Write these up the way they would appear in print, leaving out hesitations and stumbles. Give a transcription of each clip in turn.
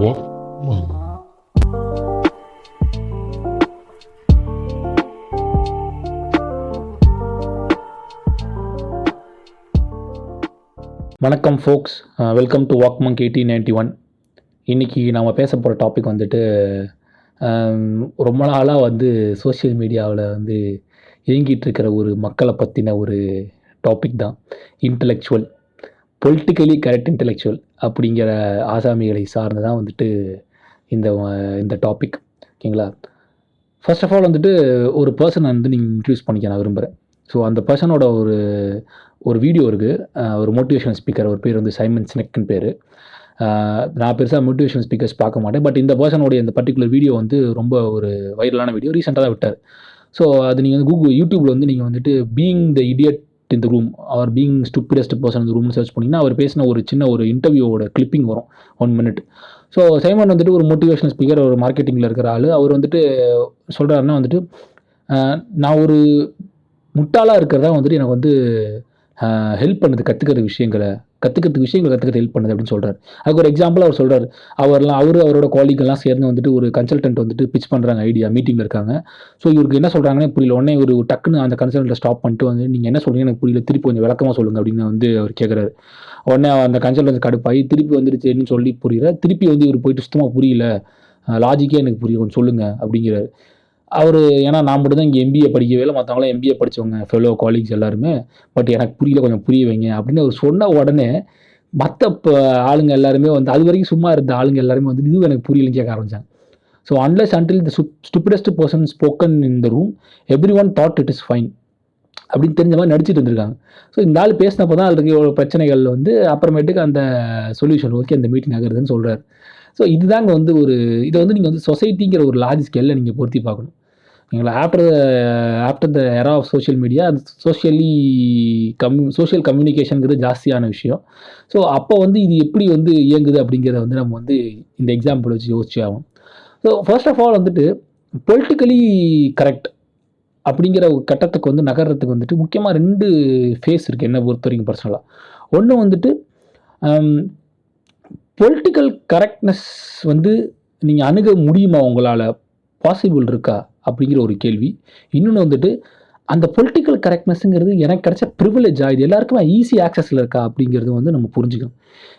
Walkman. வணக்கம் ஃபோக்ஸ், welcome to வாக்மங்க் 1891. இன்றைக்கி நாம் பேச போகிற டாபிக் வந்துட்டு ரொம்ப நாளாக சோஷியல் மீடியாவில் இயங்கிட்டு இருக்கிற ஒரு மக்களை பற்றின ஒரு டாபிக் தான். இன்டலெக்சுவல், பொலிட்டிக்கலி கரெக்ட் இன்டலெக்சுவல் அப்படிங்கிற ஆசாமிகளை சார்ந்து தான் இந்த டாபிக். ஓகேங்களா? ஃபர்ஸ்ட் ஆஃப் ஆல் ஒரு பர்சனை நீங்கள் இன்ட்ரடியூஸ் பண்ணிக்க நான் விரும்புகிறேன். ஸோ அந்த பர்சனோட ஒரு வீடியோ இருக்குது. ஒரு மோட்டிவேஷனல் ஸ்பீக்கர், ஒரு பேர் சைமன் சினெக்னு பேர். நான் பெருசாக மோட்டிவேஷனல் ஸ்பீக்கர்ஸ் பார்க்க மாட்டேன். பட் இந்த பர்சனோடைய இந்த பர்டிகுலர் வீடியோ ரொம்ப ஒரு வைரலான வீடியோ, ரீசெண்டாக தான் விட்டார். ஸோ அது நீங்கள் யூடியூப்பில் நீங்கள் being the idiot in the room are being stupidest person இந்த ரூம்னு சர்ச் பண்ணிங்கன்னா அவர் பேசின ஒரு சின்ன ஒரு இன்டர்வியூவோட கிளிப்பிங் வரும் 1 minute. ஸோ சைமன் ஒரு மோட்டிவேஷனல் ஸ்பீக்கர், ஒரு மார்க்கெட்டிங்கில் இருக்கிற ஆள். அவர் சொல்கிறாருன்னா நான் ஒரு முட்டாளாக இருக்கிறதா எனக்கு ஹெல்ப் பண்ணுது, கற்றுக்கிறதுக்கு விஷயங்களை கற்றுக்கிறது ஹெல்ப் பண்ணுது அப்படின்னு சொல்கிறார். அதுக்கு ஒரு எக்ஸாம்பிள் அவர் சொல்கிறார். அவரோட காலிகெல்லாம் சேர்ந்து ஒரு கன்சல்டன்ட் பிச் பண்ணுறாங்க, ஐடியா மீட்டிங்கில் இருக்காங்க. ஸோ இவருக்கு என்ன சொல்கிறாங்கன்னு புரியல. உடனே ஒரு டக்குன்னு அந்த கன்சல்டன்ட்டை ஸ்டாப் பண்ணிட்டு நீங்கள் என்ன சொல்கிறீங்க எனக்கு புரியல, திருப்பி கொஞ்சம் விளக்கமாக சொல்லுங்கள் அப்படின்னு அவர் கேட்குறாரு. உடனே அந்த கன்சல்டன்ட் கடுப்பாகி திருப்பி சரின்னு சொல்லி புரியுற, திருப்பி இவர் போயிட்டு சுத்தமாக புரியல, லாஜிக்கே எனக்கு புரியும், கொஞ்சம் சொல்லுங்கள் அப்படிங்கிறாரு. அவர் ஏன்னா நான் மட்டும் தான் இங்கே எம்பிஏ படிக்கவே இல்லை, மற்றவங்களாம் எம்பிஏ படித்தவங்க ஃபெலோ காலீக்ஸ் எல்லாருமே, பட் எனக்கு புரியல, கொஞ்சம் புரிய வைங்க அப்படின்னு அவர் சொன்ன உடனே மற்ற ஆளுங்க எல்லாருமே அது வரைக்கும் சும்மா இருந்த ஆளுங்க எல்லாருமே இதுவும் எனக்கு புரியலன்னு கேட்க ஆரம்பித்தாங்க. So unless until the ஸ்டூபிடஸ்ட் person spoken in the room every one thought it is fine அப்படின்னு தெரிஞ்ச மாதிரி நடிச்சிட்டு இருந்திருக்காங்க. ஸோ இந்த ஆள் பேசினப்போ தான் அதுக்கு ஒரு பிரச்சனைகள் அப்புறமேட்டுக்கு அந்த சொல்யூஷன் ஓகே அந்த மீட்டிங் ஆகுறதுன்னு சொல்கிறார். ஸோ இதுதாங்க இதை நீங்கள் சொசைட்டிங்கிற ஒரு லார்ஜ் ஸ்கேலில் நீங்கள் பொருத்தி பார்க்கணும். எங்களை after the era of social media, அது சோஷியல் கம்யூனிகேஷனுங்கிறது ஜாஸ்தியான விஷயம். ஸோ அப்போ இது எப்படி இயங்குது அப்படிங்கிறத நம்ம இந்த எக்ஸாம்பிள் வச்சு யோசிச்சு ஆகும். So first of all politically correct அப்படிங்கிற ஒரு கட்டத்துக்கு நகர்றதுக்கு முக்கியமாக 2 ஃபேஸ் இருக்குது என்னை பொறுத்த வரைக்கும் பர்சனலாக. ஒன்று பொலிட்டிக்கல் கரெக்ட்னஸ் நீங்கள் அணுக முடியுமா, உங்களால் பாசிபிள் இருக்கா அப்படிங்கிற ஒரு கேள்வி. இன்னொன்று அந்த பொலிட்டிக்கல் கரெக்ட்னஸ்ங்கிறது எனக்கு கிடைச்ச ப்ரிவிலேஜா, இது எல்லாருக்குமே ஈஸி ஆக்சஸில் இருக்கா அப்படிங்கிறது நம்ம புரிஞ்சுக்கணும்.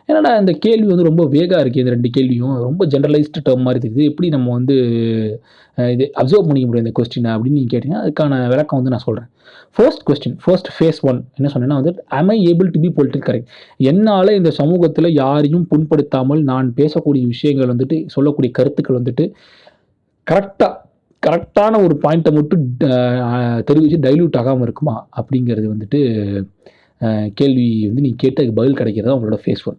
ஏன்னா இந்த கேள்வி ரொம்ப வேகாக இருக்குது. இந்த 2 கேள்வியும் ரொம்ப ஜென்ரலைஸ்டு டேர்ம் மாதிரி இருக்குது. எப்படி நம்ம இது அப்சர்வ் பண்ணிக்க முடியும் இந்த கொஸ்டினை அப்படின்னு நீங்கள் கேட்டிங்கன்னா அதுக்கான விளக்கம் நான் சொல்கிறேன். ஃபர்ஸ்ட் ஃபேஸ் 1 என்ன சொன்னேன்னா am I able to be politically correct? என்னால் இந்த சமூகத்தில் யாரையும் புண்படுத்தாமல் நான் பேசக்கூடிய விஷயங்கள் சொல்லக்கூடிய கருத்துக்கள் கரெக்டான ஒரு பாயிண்ட்டை மட்டும் தெரிவித்து டைல்யூட் ஆகாமல் இருக்குமா அப்படிங்கிறது கேள்வி நீங்கள் கேட்டு அதுக்கு பதில் கிடைக்கிறதா உங்களோட ஃபேஸ் 1.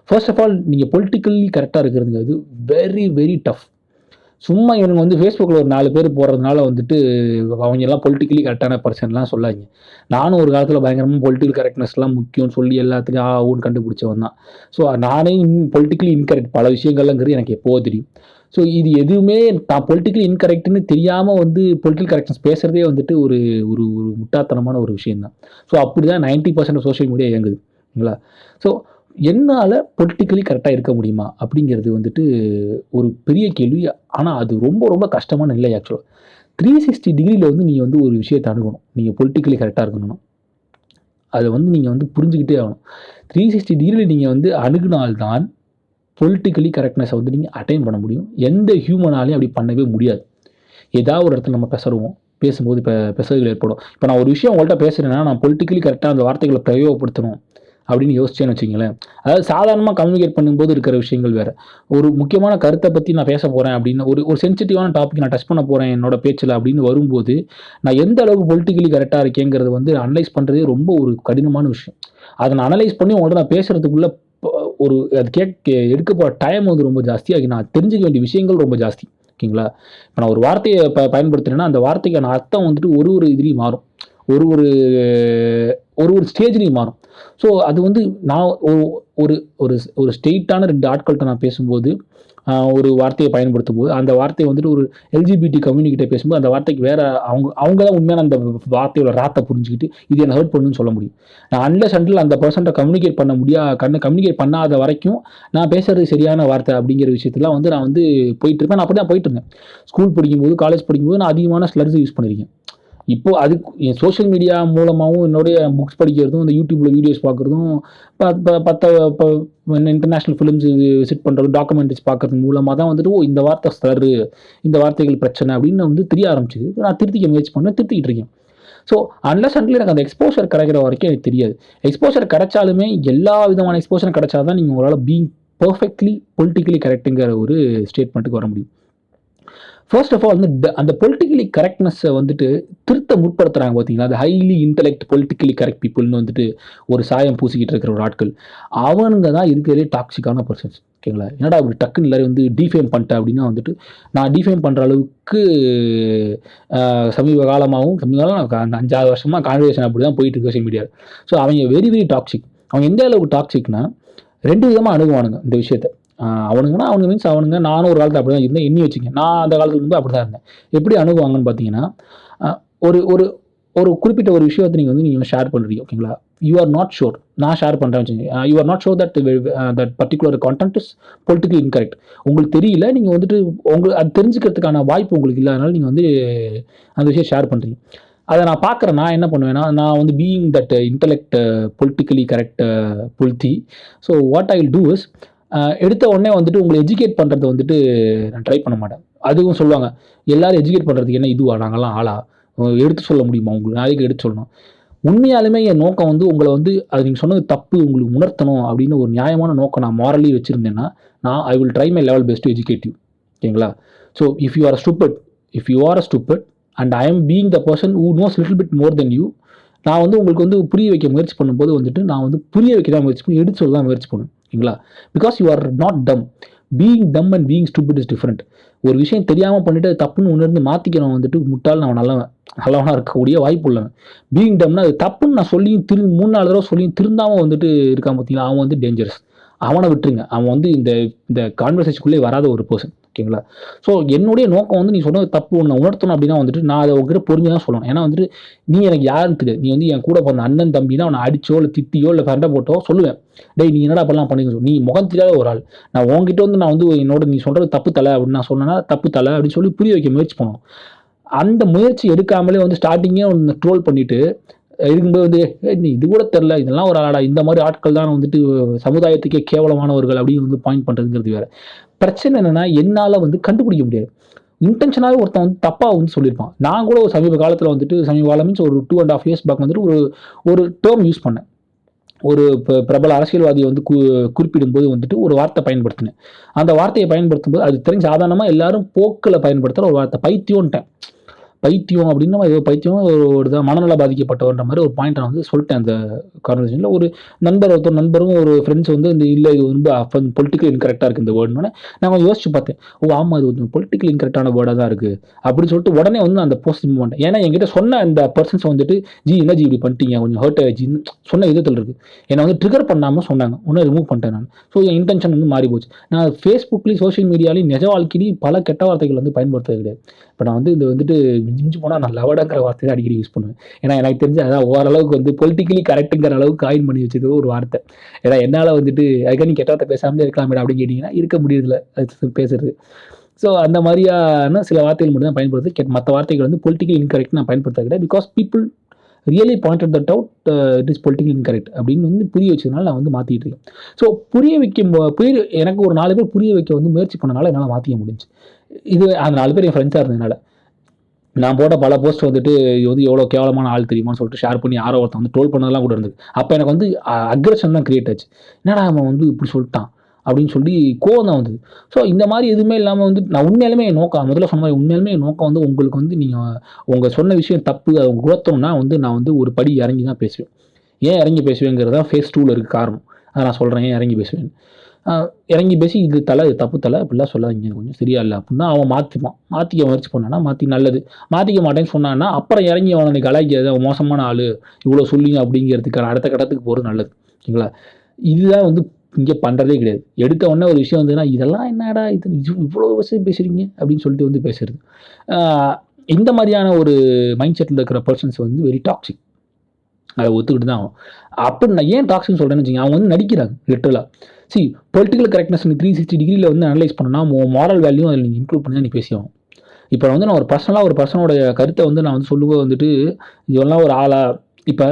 ஃபர்ஸ்ட் ஆஃப் ஆல் நீங்கள் பொலிட்டிக்கலி கரெக்டாக இருக்கிறதுங்கிறது வெரி வெரி டஃப். சும்மா இவனுங்க ஃபேஸ்புக்கில் ஒரு 4 பேர் போடுறதுனால அவங்க எல்லாம் பொலிட்டிக்கலி கரெக்டான பர்சன்லாம் சொல்லாங்க. நானும் ஒரு காலத்தில் பயங்கரமாக பொலிட்டிக்கல் கரெக்ட்னஸ்லாம் முக்கியம்னு சொல்லி எல்லாத்துக்கும் ஆகும்னு கண்டுபிடிச்சவன் தான். ஸோ நானே பொலிட்டிக்கலி இன்கரெக்ட் பல விஷயங்கள்ங்கிறது எனக்கு எப்போவோ தெரியும். ஸோ இது எதுவுமே நான் பொலிட்டிக்கலி இன்கரெக்ட்னு தெரியாமல் பொலிட்டிக்கல் கரெக்ட்னஸ் பேசுகிறதே ஒரு ஒரு முட்டாள்தனமான ஒரு விஷயந்தான். ஸோ அப்படி தான் 90% சோஷியல் மீடியா இயங்குதுங்களா. ஸோ என்னால் பொலிட்டிக்கலி கரெக்டாக இருக்க முடியுமா அப்படிங்கிறது ஒரு பெரிய கேள்வி. ஆனால் அது ரொம்ப ரொம்ப கஷ்டமான நிலை. ஆக்சுவலாக 360 டிகிரியில் நீங்கள் ஒரு விஷயத்தை அணுகணும். நீங்கள் பொலிட்டிக்கலி கரெக்டாக இருக்கணும், அதை நீங்கள் புரிஞ்சுக்கிட்டே ஆகணும். 360 டிகிரியில் நீங்கள் அணுகுனால்தான் பொலிட்டிக்கலி கரெக்ட்னஸை நீங்கள் அட்டைன் பண்ண முடியும். எந்த ஹியூமனாலையும் அப்படி பண்ணவே முடியாது. ஏதாவது ஒரு இடத்துல நம்ம பேசும்போது இப்போ பெசகுகள் ஏற்படும். இப்போ நான் ஒரு விஷயம் உங்கள்கிட்ட பேசுகிறேன்னா நான் பொலிட்டிக்கலி கரெக்டாக அந்த வார்த்தைகளை பிரயோகப்படுத்தணும் அப்படின்னு யோசிச்சேன்னு வச்சுங்களேன். அதாவது சாதாரணமாக கம்யூனிகேட் பண்ணும்போது இருக்கிற விஷயங்கள் வேறு. ஒரு முக்கியமான கருத்தை பற்றி நான் பேச போகிறேன் அப்படின்னு ஒரு சென்சிட்டிவான டாபிக் நான் டச் பண்ண போகிறேன் என்னோட பேச்சில் அப்படின்னு வரும்போது நான் எந்த அளவுக்கு பொலிட்டிக்கலி கரெக்டாக இருக்கேங்கிறது அனலைஸ் பண்ணுறதே ரொம்ப ஒரு கடினமான விஷயம். அதை நான் அனலைஸ் பண்ணி உங்கள்கிட்ட நான் பேசுகிறதுக்குள்ள அது எடுக்க போகிற டைம் ரொம்ப ஜாஸ்தியாகி நான் தெரிஞ்சுக்க வேண்டிய விஷயங்கள் ரொம்ப ஜாஸ்தி. ஓகேங்களா? இப்போ நான் ஒரு வார்த்தையை பயன்படுத்துகிறேன்னா அந்த வார்த்தைக்கான அர்த்தம் ஒரு இதுலேயும் மாறும், ஒரு ஒரு ஸ்டேஜ்லேயும் மாறும். ஸோ அது நான் ஒரு ஒரு ஸ்ட்ரெயிட்டான 2 ஆட்கள்கிட்ட நான் பேசும்போது ஒரு வார்த்தையை பயன்படுத்தும் போது அந்த வார்த்தையை வந்துட்டு ஒரு எல்ஜிபிடி கம்யூனிகிட்ட பேசும்போது அந்த வார்த்தைக்கு வேற அவங்க தான் உண்மையான அந்த வார்த்தையோட ராத்தை புரிஞ்சுக்கிட்டு இது என்ன ஹர்ட் பண்ணுன்னு சொல்ல முடியும். நான் அன்லெஸ் அன்டில் அந்த பர்சன்ட்டை கம்யூனிகேட் பண்ண கம்யூனிகேட் பண்ணாத வரைக்கும் நான் பேசுறது சரியான வார்த்தை அப்படிங்கிற விஷயத்துல வந்து நான் வந்து போயிட்டு இருப்பேன். நான் அப்படி தான் போயிட்டு இருந்தேன். ஸ்கூல் படிக்கும்போது காலேஜ் படிக்கும்போது நான் அதிகமான ஸ்லர்ஸ் யூஸ் பண்ணியிருக்கேன். இப்போ அதுக்கு என் சோஷியல் மீடியா மூலமாகவும் என்னுடைய புக்ஸ் படிக்கிறதும் இந்த யூடியூப்பில் வீடியோஸ் பார்க்குறதும் இன்டர்நேஷ்னல் ஃபிலிம்ஸ் விசிட் பண்ணுறது டாக்குமெண்ட்ரிஸ் பார்க்கறது மூலமாக தான் வந்துட்டு இந்த வார்த்தை ஸ்லரு, இந்த வார்த்தைகள் பிரச்சனை அப்படின்னு வந்து தெரிய ஆரம்பிச்சிது. நான் திருத்திக்க முயற்சி பண்ணேன், திருத்திக்கிட்டு இருக்கேன். ஸோ அன்லெஸ் அன்டில் எனக்கு அந்த எக்ஸ்போஷர் கிடைக்கிற வரைக்கும் எனக்கு தெரியாது. எக்ஸ்போஷர் கிடைச்சாலுமே எல்லா விதமான எக்ஸ்போஷர் கிடைச்சா தான் நீங்கள் உங்களால் பீங் பர்ஃபெக்ட்லி பொலிட்டிக்கலி கரெக்டுங்கிற ஒரு ஸ்டேட்மெண்ட்டுக்கு வர முடியும். ஃபர்ஸ்ட் ஆஃப் ஆல் வந்து அந்த பொலிட்டிக்கலி கரெக்ட்னஸை வந்துட்டு திருத்த முற்படுத்துகிறாங்க பார்த்தீங்களா, அது ஹைலி இன்டெலெக்ட் பொலிட்டிக்கலி கரெக்ட் பீப்புள்னு வந்துட்டு ஒரு சாயம் பூசிக்கிட்டு இருக்கிற ஒரு ஆட்கள், அவனுங்க தான் இருக்கிறதே டாக்ஸிக்கான பர்சன்ஸ். ஓகேங்களா, என்னடா அப்படி டக்குன்னு எல்லாரும் வந்து டிஃபேம் பண்ணிட்டேன் அப்படின்னா வந்துட்டு நான் டிஃபேம் பண்ணுற அளவுக்கு சமீப காலம் அந்த 5-6 வருஷமாக கான்வர்சேஷன் அப்படி தான் போயிட்டு இருக்கு சோஷியல் மீடியாவில். ஸோ அவங்க வெரி வெரி டாக்ஸிக். அவங்க எந்த அளவுக்கு டாக்ஸிக்னா 2 விதமாக அணுகுவானுங்க இந்த விஷயத்தை. அவனுங்க மீன்ஸ் அவனுங்க நானும் ஒரு காலத்தில் அப்படி தான் இருந்தேன், எண்ணி வச்சுங்க. நான் அந்த காலத்துக்கு வந்து அப்படி தான் இருந்தேன். எப்படி அணுகுவாங்கன்னு பார்த்தீங்கன்னா, ஒரு ஒரு ஒரு குறிப்பிட்ட ஒரு விஷயத்தை நீங்கள் ஷேர் பண்ணுறீங்க. ஓகேங்களா, யூ ஆர் நாட் ஷோர். நான் ஷேர் பண்ணுறேன் வச்சுங்க, you are not sure that particular content is politically incorrect. உங்களுக்கு தெரியல, நீங்கள் வந்துட்டு அது தெரிஞ்சுக்கிறதுக்கான வாய்ப்பு உங்களுக்கு இல்லை, அதனால் நீங்கள் வந்து அந்த விஷயம் ஷேர் பண்ணுறீங்க. அதை நான் பார்க்குறேன். நான் என்ன பண்ணுவேன்னா, நான் வந்து being that intellect politically correct புல்தி. So what I will do is, எடுத்த உடனே வந்துட்டு உங்களை எஜுகேட் பண்ணுறது வந்துட்டு நான் ட்ரை பண்ண மாட்டேன். அதுவும் சொல்லுவாங்க, எல்லோரும் எஜுகேட் பண்ணுறதுக்கு என்ன இதுவா, நாங்கள்லாம் ஆளா, எடுத்து சொல்ல முடியுமா, உங்களுக்கு நாளைக்கு எடுத்து சொல்லணும். உண்மையாலுமே என் நோக்கம் வந்து உங்களை வந்து அது நீங்கள் சொன்னது தப்பு உங்களுக்கு உணர்த்தணும் அப்படின்னு ஒரு நியாயமான நோக்கம் நான் மாரலி வச்சுருந்தேன்னா, நான் I will try my level best to educate you. ஓகேங்களா, so if you are a stupid and I am being the person who knows little bit more then you, நான் வந்து உங்களுக்கு வந்து புரிய வைக்க முயற்சி பண்ணும்போது வந்துட்டு நான் வந்து புரிய வைக்க தான் முயற்சி பண்ணி எடுத்து சொல்ல தான் முயற்சி பண்ணுவேன். ஓகேங்களா, பிகாஸ் யூ ஆர் நாட் டம். பீயிங் டம் and being stupid is different. ஒரு விஷயம் தெரியாமல் பண்ணிட்டு தப்புன்னு உணர்ந்து மாற்றிக்கிறவன் வந்துட்டு முட்டாள், நான் நல்லவனாக இருக்கக்கூடிய வாய்ப்பு உள்ளவன். பீயிங் டம்னா அது தப்புன்னு நான் சொல்லியும் 3-4 தடவை சொல்லியும் திருந்தாமல் வந்துட்டு இருக்கான் பார்த்தீங்களா, அவன் வந்து டேஞ்சரஸ். அவனை விட்டுருங்க. அவன் வந்து இந்த கான்வர்சேஷனுக்குள்ளே வராத ஒரு பர்சன். ஓகேங்களா, ஸோ என்னுடைய நோக்கம் வந்து நீ சொன்னது தப்பு ஒன்று உணர்த்தணும் அப்படின்னா வந்துட்டு நான் அதை உங்ககிட்ட பொறுமையாக தான் சொல்லணும். ஏன்னா வந்துட்டு நீ எனக்கு யாருன்னு தெரியாது. நீ வந்து என் கூட பிறந்த அண்ணன் தம்பினா அவனை அடிச்சோ இல்லை திட்டியோ இல்லை சண்டை போட்டோ சொல்லுவேன், டேய் நீ என்னடா அப்பெல்லாம் பண்ணுங்க சொல்லு. நீ முகம் தெரியாத ஒரு ஆள், நான் உங்ககிட்ட வந்து நான் வந்து என்னோட நீ சொல்கிறது தப்பு தலை அப்படின்னு நான் சொன்னேன்னா தப்பு தலை அப்படின்னு சொல்லி புரிய வைக்க முயற்சி பண்ணுவோம். அந்த முயற்சி எடுக்காமலே வந்து ஸ்டார்டிங்கே ஒன்று ட்ரோல் பண்ணிவிட்டு இருக்கும்போது வந்து நீ இது கூட தெரில, இதெல்லாம் ஒரு ஆளா, இந்த மாதிரி ஆட்கள் தான் வந்துட்டு சமுதாயத்துக்கே கேவலமானவர்கள் அப்படின்னு வந்து பாயிண்ட் பண்ணுறதுங்கிறது வேறு. பிரச்சனை என்னென்னா, என்னால் வந்து கண்டுபிடிக்க முடியாது. இன்டென்ஷனாகவே ஒருத்தன் வந்து தப்பாக வந்து சொல்லியிருப்பான். நான் கூட ஒரு சமீப காலம் மீன்ஸ் ஒரு 2.5 years பேக் வந்துட்டு ஒரு டேர்ம் யூஸ் பண்ணேன். ஒரு பிரபல அரசியல்வாதியை வந்து குறிப்பிடும்போது வந்துட்டு ஒரு வார்த்தை பயன்படுத்தினேன். அந்த வார்த்தையை பயன்படுத்தும்போது அது தெரிஞ்சு சாதாரணமாக எல்லாரும் போக்கில் பயன்படுத்துகிற ஒரு வார்த்தை, பைத்தியம்ன்ட்டேன். பைத்தியம் அப்படின்னா ஏதோ பைத்தியம் ஒரு தான் மனநல பாதிக்கப்பட்டவன்ற மாதிரி ஒரு பாயிண்ட் நான் வந்து சொல்லிட்டேன் அந்த கான்வர்சேஷனில். ஒரு நண்பரும் ஒரு ஃப்ரெண்ட்ஸ் வந்து இந்த இல்லை இது ரொம்ப பொலிட்டிக்கல் இன்கரெக்டாக இருக்குது இந்த வேர்டுன்னு நான் கொஞ்சம் யோசிச்சு பார்த்தேன். ஆமாம் இது கொஞ்சம் பொலிட்டிக்கல் இன்கரெக்டான வேர்டாக தான் இருக்குது அப்படின்னு சொல்லிட்டு உடனே வந்து அந்த போஸ்ட் ரிமூவ் பண்ணிட்டேன். ஏன்னா என்கிட்ட சொன்ன அந்த பர்சன்ஸ் வந்துட்டு என்ன இப்படி பண்ணிட்டீங்க, கொஞ்சம் ஹர்ட் ஆயிடுச்சின்னு சொன்ன விதத்தில் இருக்குது. என்னை வந்து ட்ரிகர் பண்ணாமல் சொன்னாங்க, ஒன்றும் ரிமூவ் பண்ணிட்டேன் நான். ஸோ என் இன்டென்ஷன் வந்து மாறி போச்சு. நான் ஃபேஸ்புக்லேயும் சோஷியல் மீடியாலையும் நிஜ வாழ்க்கையிலையும் பல கெட்ட வார்த்தைகள் வந்து பயன்படுத்துறது கிடையாது. இப்போ நான் வந்து இது வந்துட்டு மிஞ்சி போனால் நான் லவடங்கிற வார்த்தையை அடிக்கடி யூஸ் பண்ணுவேன். ஏன்னா எனக்கு தெரிஞ்சு அதான் ஓரளவுக்கு வந்து பொலிட்டிக்கலி கரெக்டுங்கிற அளவுக்கு காயின் பண்ணி வச்சது ஒரு வார்த்தை. ஏன்னா என்னால் வந்துட்டு அதுக்காக நீ கெட்ட வார்த்தை பேசாமல் இருக்கலாம் அப்படின்னு கேட்டிங்கன்னா இருக்க முடியறதில்ல அது பேசுறது. ஸோ அந்த மாதிரியான சில வார்த்தைகள் மட்டும் தான் பயன்படுத்து. மற்ற வார்த்தைகள் வந்து பொலிட்டிக்கல் இன்கரெக்ட் நான் பயன்படுத்த கிடையாது. Because people really pointed that out it is political incorrect அப்படின்னு வந்து புரிய வச்சதுனால நான் வந்து மாற்றிட்டு இருக்கேன். ஸோ எனக்கு ஒரு 4 பேர் புரிய வைக்க வந்து முயற்சி பண்ணனால என்னால் மாற்றிக்க முடிஞ்சு. இது அந்த 4 பேர் என் ஃப்ரெண்ட்ஸாக இருந்ததுனால நான் போட்ட பல போஸ்ட் வந்துட்டு இது வந்து எவ்வளோ கேவலமான ஆள் தெரியுமான்னு சொல்லிட்டு ஷேர் பண்ணி யாரோ ஒருத்தன் வந்து ட்ரோல் பண்ணதெல்லாம் கூட இருந்தது. அப்போ எனக்கு வந்து அக்ரெஷன் தான் கிரியேட் ஆச்சு. என்னடா அவன் வந்து இப்படி சொல்லிட்டான் அப்படின்னு சொல்லி கோவம் தான் வந்தது. ஸோ இந்த மாதிரி எதுவுமே இல்லாமல் வந்து நான் உண்மையாலுமே என் நோக்கம் முதல்ல சொன்ன மாதிரி உண்மையாலுமே என் நோக்கம் வந்து உங்களுக்கு வந்து நீங்கள் உங்கள் சொன்ன விஷயம் தப்பு அதை உணர்த்தணும்னா வந்து நான் வந்து ஒரு படி இறங்கி தான் பேசுவேன். ஏன் இறங்கி பேசுவேங்கிறது தான் ஃபேஸ் 2ல் இருக்குது காரணம். அதை நான் சொல்கிறேன் ஏன் இறங்கி பேசுவேன். இறங்கி பேசி இது தலை இது தப்பு தலை அப்படிலாம் சொல்லாதீங்க, கொஞ்சம் சரியா இல்லை அப்படின்னா அவன் மாற்றிக்க முயற்சி பண்ணானா மாற்றி நல்லது. மாற்றிக்க மாட்டேன்னு சொன்னான்னா அப்புறம் இறங்கி அவனை கலாய்க்காது, மோசமான ஆள் இவ்வளோ சொல்லிங்க அப்படிங்கிறதுக்கான அடுத்த கட்டத்துக்கு போகிறது நல்லது. ஓகேங்களா, இதுதான் வந்து இங்கே பண்ணுறதே கிடையாது. எடுத்த உடனே ஒரு விஷயம் வந்ததுன்னா, இதெல்லாம் என்னடா இது இவ்வளோ விஷயம் பேசுகிறீங்க அப்படின்னு சொல்லிட்டு வந்து பேசுறது. இந்த மாதிரியான ஒரு மைண்ட் செட்டில் இருக்கிற பர்சன்ஸ் வந்து வெரி டாக்ஸிக். அதை ஒத்துக்கிட்டு தான் ஆகும். அப்படி நான் ஏன் டாக்ஸிக்னு சொல்கிறேன்னு வச்சுக்கோங்க, அவங்க வந்து நடிக்கிறாங்க லிட்டரலாக. பொலிட்டிக்கல் கரெக்ட்னஸ் 360 டிகிரியில் வந்து அனலைஸ் பண்ணணும்னா மாரல் வேல்யூ அதில் நீங்கள் இன்க்ளூட் பண்ணி தான் நீ பேசியாகும். இப்போ வந்து நான் ஒரு பர்சனலாக ஒரு பர்சனோடைய கருத்தை வந்து நான் வந்து சொல்லும்போது வந்துட்டு இதெல்லாம் ஒரு ஆளா இப்போ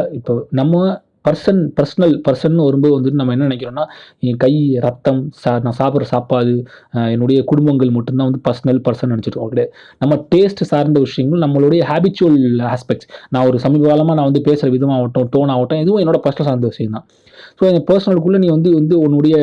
நம்ம பர்சன் வரும்போது வந்துட்டு நம்ம என்ன நினைக்கிறோம்னா, என் கை, ரத்தம், நான் சாப்பிட்ற சாப்பாடு, என்னுடைய குடும்பங்கள் மட்டும்தான் வந்து பர்சன் நினச்சிருக்கோம் கிடையாது. நம்ம டேஸ்ட் சார்ந்த விஷயங்கள், நம்மளுடைய ஹேபிச்சுவல் ஆஸ்பெக்ட்ஸ், நான் ஒரு சமீப காலமாக நான் வந்து பேசுகிற விதமாகட்டும், டோன் ஆகட்டும், இதுவும் என்னோட பர்சனல் சார்ந்த விஷயம் தான். ஸோ என் பர்சனலுக்குள்ளே நீ வந்து உன்னுடைய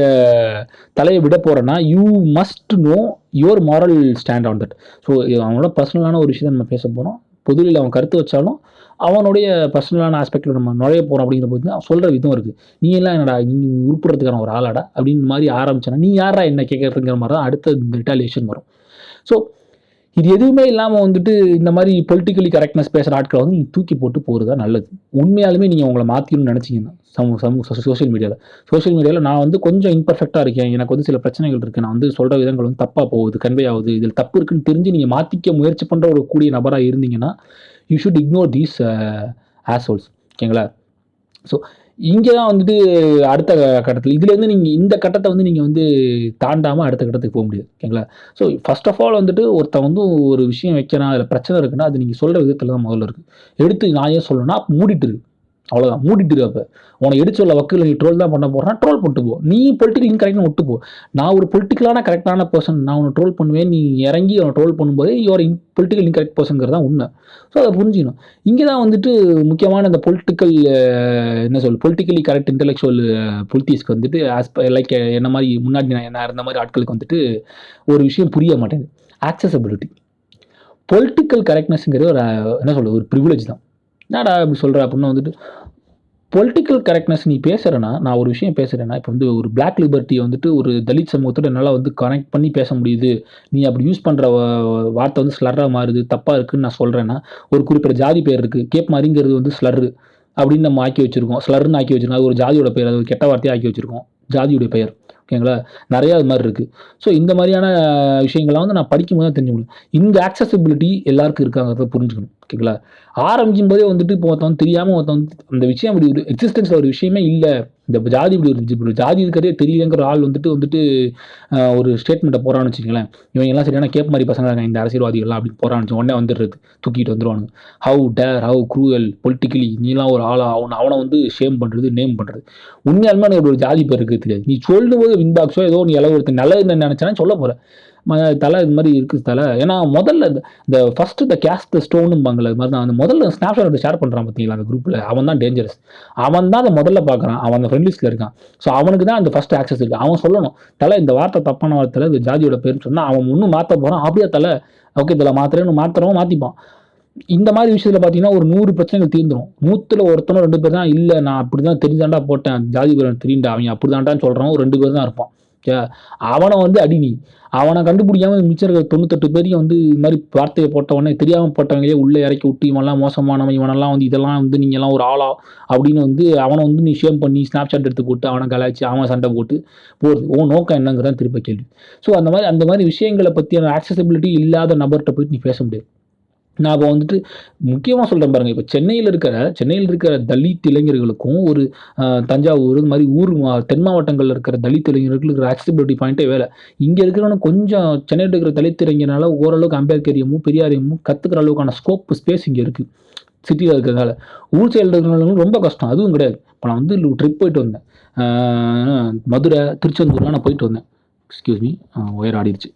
தலையை விட போகிறேன்னா you must know your moral stand on that. So அவனோட பர்சனலான ஒரு விஷயத்தை நம்ம பேச போகிறோம். பொதுவில் அவன் கருத்து வச்சாலும் அவனுடைய பர்சனலான ஆஸ்பெக்டில் நம்ம நுழைய போகிறோம் அப்படிங்கிற போது அவன் சொல்கிற விதம் இருக்குது. நீ எல்லாம் என்னடா நீ உருப்புறதுக்கான ஒரு ஆளாடா அப்படின்னு மாதிரி ஆரம்பிச்சேன்னா நீ யாரா என்ன கேட்கறதுங்கிற மாதிரி தான் அடுத்த ரிட்டாலியேஷன் வரும். ஸோ இது எதுவுமே இல்லாமல் வந்துட்டு இந்த மாதிரி பொலிட்டிக்கலி கரெக்ட்னஸ் பேசுகிற ஆட்களை வந்து நீ தூக்கி போட்டு போகிறது தான் நல்லது. உண்மையாலுமே நீங்கள் உங்களை மாற்றிக்கணும்னு நினச்சிங்கன்னா சோஷியல் மீடியாவில் நான் வந்து கொஞ்சம் இம்பர்ஃபெக்டாக இருக்கேன், எனக்கு வந்து சில பிரச்சனைகள் இருக்குது, நான் வந்து சொல்கிற விதங்கள் வந்து தப்பாக போகுது, கன்வே ஆகுது, இதில் தப்பு இருக்குன்னு தெரிஞ்சு நீங்கள் மாற்றிக்க முயற்சி பண்ணுற ஒரு கூடிய நபராக இருந்தீங்கன்னா யூ ஷுட் இக்னோர் தீஸ் ஆஸ்ஹோல்ஸ். ஓகேங்களா? ஸோ இங்கே தான் வந்துட்டு அடுத்த கட்டத்தில் இதுலேருந்து நீங்கள் இந்த கட்டத்தை வந்து நீங்கள் வந்து தாண்டாமல் அடுத்த கட்டத்துக்கு போக முடியாது. ஓகேங்களா? ஸோ ஃபர்ஸ்ட் ஆஃப் ஆல் வந்துட்டு ஒருத்தன் வந்து ஒரு விஷயம் வைக்கிறான், அதில் பிரச்சனை இருக்குன்னா அது நீங்கள் சொல்கிற விதத்தில் தான் முதல்ல இருக்குது. எடுத்து நான் ஏன் சொல்லணும்னா மூடிட்டு இருக்கு, அவ்வளோதான். மூடிட்டு இருக்கு. அப்போ உனக்கு எடுத்து சொல்ல வக்கில் நீ ட்ரோல் தான் பண்ண போகிறேன்னா ட்ரோல் பண்ணிட்டு போ. நீ பொலிட்டிக்கல் இன்கரெக்ட்னு விட்டு போ. நான் ஒரு பொலிட்டிக்கலான கரெக்டான பர்சன், நான் உன்னை ட்ரோல் பண்ணுவேன், நீ இறங்கி அவனை ட்ரோல் பண்ணும்போது யுவர் பொலிட்டிக்கல் இன்கரெக்ட் பர்சன்கிறது தான் உண்மை. ஸோ அதை புரிஞ்சிக்கணும். இங்கே தான் வந்துட்டு முக்கியமான இந்த பொலிட்டிக்கலி கரெக்ட் இன்டெலெக்சுவல் பொலிட்டிக்ஸ்க்கு வந்துட்டு லைக் என்ன மாதிரி முன்னாடி நான் இருந்த மாதிரி ஆட்களுக்கு வந்துட்டு ஒரு விஷயம் புரிய மாட்டேங்குது. ஆக்சசபிலிட்டி. பொலிட்டிக்கல் கரெக்ட்னஸ்ங்கிறது ஒரு ப்ரிவிலேஜ் தான். என்னடா இப்படி சொல்கிற அப்படின்னா வந்துட்டு பொலிட்டிக்கல் கரெக்ட்னஸ் நீ பேசுகிறேன்னா, நான் ஒரு விஷயம் பேசுகிறேன்னா, இப்போ வந்து ஒரு பிளாக் லிபர்ட்டியை வந்துட்டு ஒரு தலித் சமூகத்தோட என்னால் வந்து கனெக்ட் பண்ணி பேச முடியுது, நீ அப்படி யூஸ் பண்ணுற வார்த்தை வந்து ஸ்லர்ராக மாறுது, தப்பாக இருக்குதுன்னு நான் சொல்கிறேன்னா, ஒரு குறிப்பிட்ட ஜாதி பேர் இருக்குது, கேப் மாதிரிங்கிறது வந்து ஸ்லர்ரு அப்படின்னு நம்ம ஆக்கி வச்சுருக்கோம், ஸ்லர்ன்னு ஆக்கி வச்சுருக்கோம், அது ஒரு ஜாதியோட பெயர், அது ஒரு கெட்ட வார்த்தையாக ஆக்கி வச்சுருக்கோம், ஜாதியோடைய பெயர். ஓகேங்களா? நிறையா அது மாதிரி இருக்குது. ஸோ இந்த மாதிரியான விஷயங்கள்லாம் வந்து நான் படிக்கும்போது தான் தெரிஞ்சு முடியும். இந்த ஆக்சசிபிலிட்டி எல்லாருக்கும் இருக்காங்கிறத புரிஞ்சுக்கணும். ஓகேங்களா? ஆரம்பிக்கும் போதே வந்துட்டு இப்போ ஒருத்தன் தெரியாமல் ஒருத்தன் வந்து அந்த விஷயம் அப்படி ஒரு எக்ஸிஸ்டன்ஸில் ஒரு விஷயமே இல்லை, இந்த ஜாதி இப்படி இருந்துச்சு, இப்படி ஜாதி இருக்கிறதே தெரியலங்கிற ஆள் வந்துட்டு ஒரு ஸ்டேட்மெண்ட்டை போகிறான்னு வச்சுக்கங்களேன், இவங்க எல்லாம் சரியான கேப் மாதிரி பசங்க இருக்காங்க இந்த அரசியல்வாதிகள்லாம் அப்படின்னு போகிறான்னு உடனே வந்துடுறது, தூக்கிட்டு வந்துடுவானுங்க. ஹவு க்ரூவல் பொலிட்டிக்கலி, நீலாம் ஒரு ஆளா, அவனை வந்து ஷேம் பண்ணுறது, நேம் பண்ணுறது. உண்மையாலுமே எனக்கு ஒரு ஜாதி பேர் இருக்குது தெரியாது. நீ சொல்லும்போது வின்பாக்ஸோ ஏதோ நீ எல்லாம் ஒருத்தர் நல்லது நினச்சானே சொல்ல போகிற தலை இது மாதிரி இருக்குது தலை. ஏன்னா முதல்ல இந்த ஃபஸ்ட்டு இந்த கேஸ்ட் த ஸ்டோனும்பாங்களே, அது மாதிரி தான் அந்த முதல்ல ஸ்னாப்ஷாட் ஷேர் பண்ணுறான் பார்த்தீங்களா அந்த குரூப்பில், அவன் தான் டேஞ்சரஸ். அவன் தான் அதை முதல்ல பார்க்குறான், அவன் அந்த ஃப்ரெண்ட் லிஸ்ட்டில் இருக்கான். ஸோ அவனுக்கு தான் அந்த ஃபஸ்ட் ஆக்சஸ் இருக்குது. அவன் சொல்லணும், தலை இந்த வார்த்தை தப்பான வார்த்தை, இந்த ஜாதியோட பேருன்னு சொன்னால் அவன் இன்னும் மாற்ற போகிறான். அப்படியே தலை ஓகே தலை மாற்றுறேன்னு மாற்றிப்பான். இந்த மாதிரி விஷயத்தில் பார்த்தீங்கன்னா ஒரு 100 பிரச்சனைகள் தீர்ந்துடும். 100ல் ஒருத்தனோ 2 பேர் தான் இல்லை நான் அப்படி தான் தெரிஞ்சாண்டா போட்டேன், ஜாதி பேர் தெரியுண்டா, அவங்க அப்படி தான்டான்னு சொல்கிறான், ஒரு 2 பேர் தான் இருப்பான். அவனை வந்து அடி, நீ அவனை கண்டுபிடிக்காமல் மிச்சம் இருக்கிற 98 பேரையும் வந்து இது மாதிரி வார்த்தையை போட்டவொடனே தெரியாமல் போட்டவங்களே உள்ளே இறக்கி விட்டு இவனெல்லாம் மோசமானவன், இவனெல்லாம் வந்து இதெல்லாம் வந்து நீங்கள்லாம் ஒரு ஆளா அப்படின்னு வந்து அவனை வந்து நீ ஷேம் பண்ணி ஸ்னாப்சாட் எடுத்து போட்டு அவனை கலாய்ச்சி அவன் சண்டை போட்டு போகிறது. நோக்கம் என்னங்கிறதான் திருப்ப கேள்வி. ஸோ அந்த மாதிரி விஷயங்களை பற்றியான ஆக்சசிபிலிட்டி இல்லாத நபர்கிட்ட போயிட்டு நீ பேச முடியாது. நான் இப்போ வந்துட்டு முக்கியமாக சொல்கிறேன் பாருங்கள், இப்போ சென்னையில் இருக்கிற தலித் இளைஞர்களுக்கும் ஒரு தஞ்சாவூர் இது மாதிரி தென் மாவட்டங்களில் இருக்கிற தலித் இளைஞர்களுக்கு இருக்கிற ஆக்சசிபிலிட்டி பாயிண்ட்டே வேலை. இங்கே இருக்கிறவனு கொஞ்சம் சென்னையில் இருக்கிற தலித் இளைஞர்னால ஓரளவுக்கு அம்பேத்கரியமும் பெரியாரியமும் கற்றுக்கிற அளவுக்கான ஸ்பேஸ் இங்கே இருக்குது சிட்டியில் இருக்கிறதால. ஊர் சைடில் இருக்கிறவங்களும் ரொம்ப கஷ்டம், அதுவும் கிடையாது. இப்போ நான் வந்து ட்ரிப் போயிட்டு வந்தேன், மதுரை திருச்செந்தூர்லாம் நான் போயிட்டு வந்தேன். எக்ஸ்கியூஸ் மீ, ஒயர் ஆடிடுச்சு.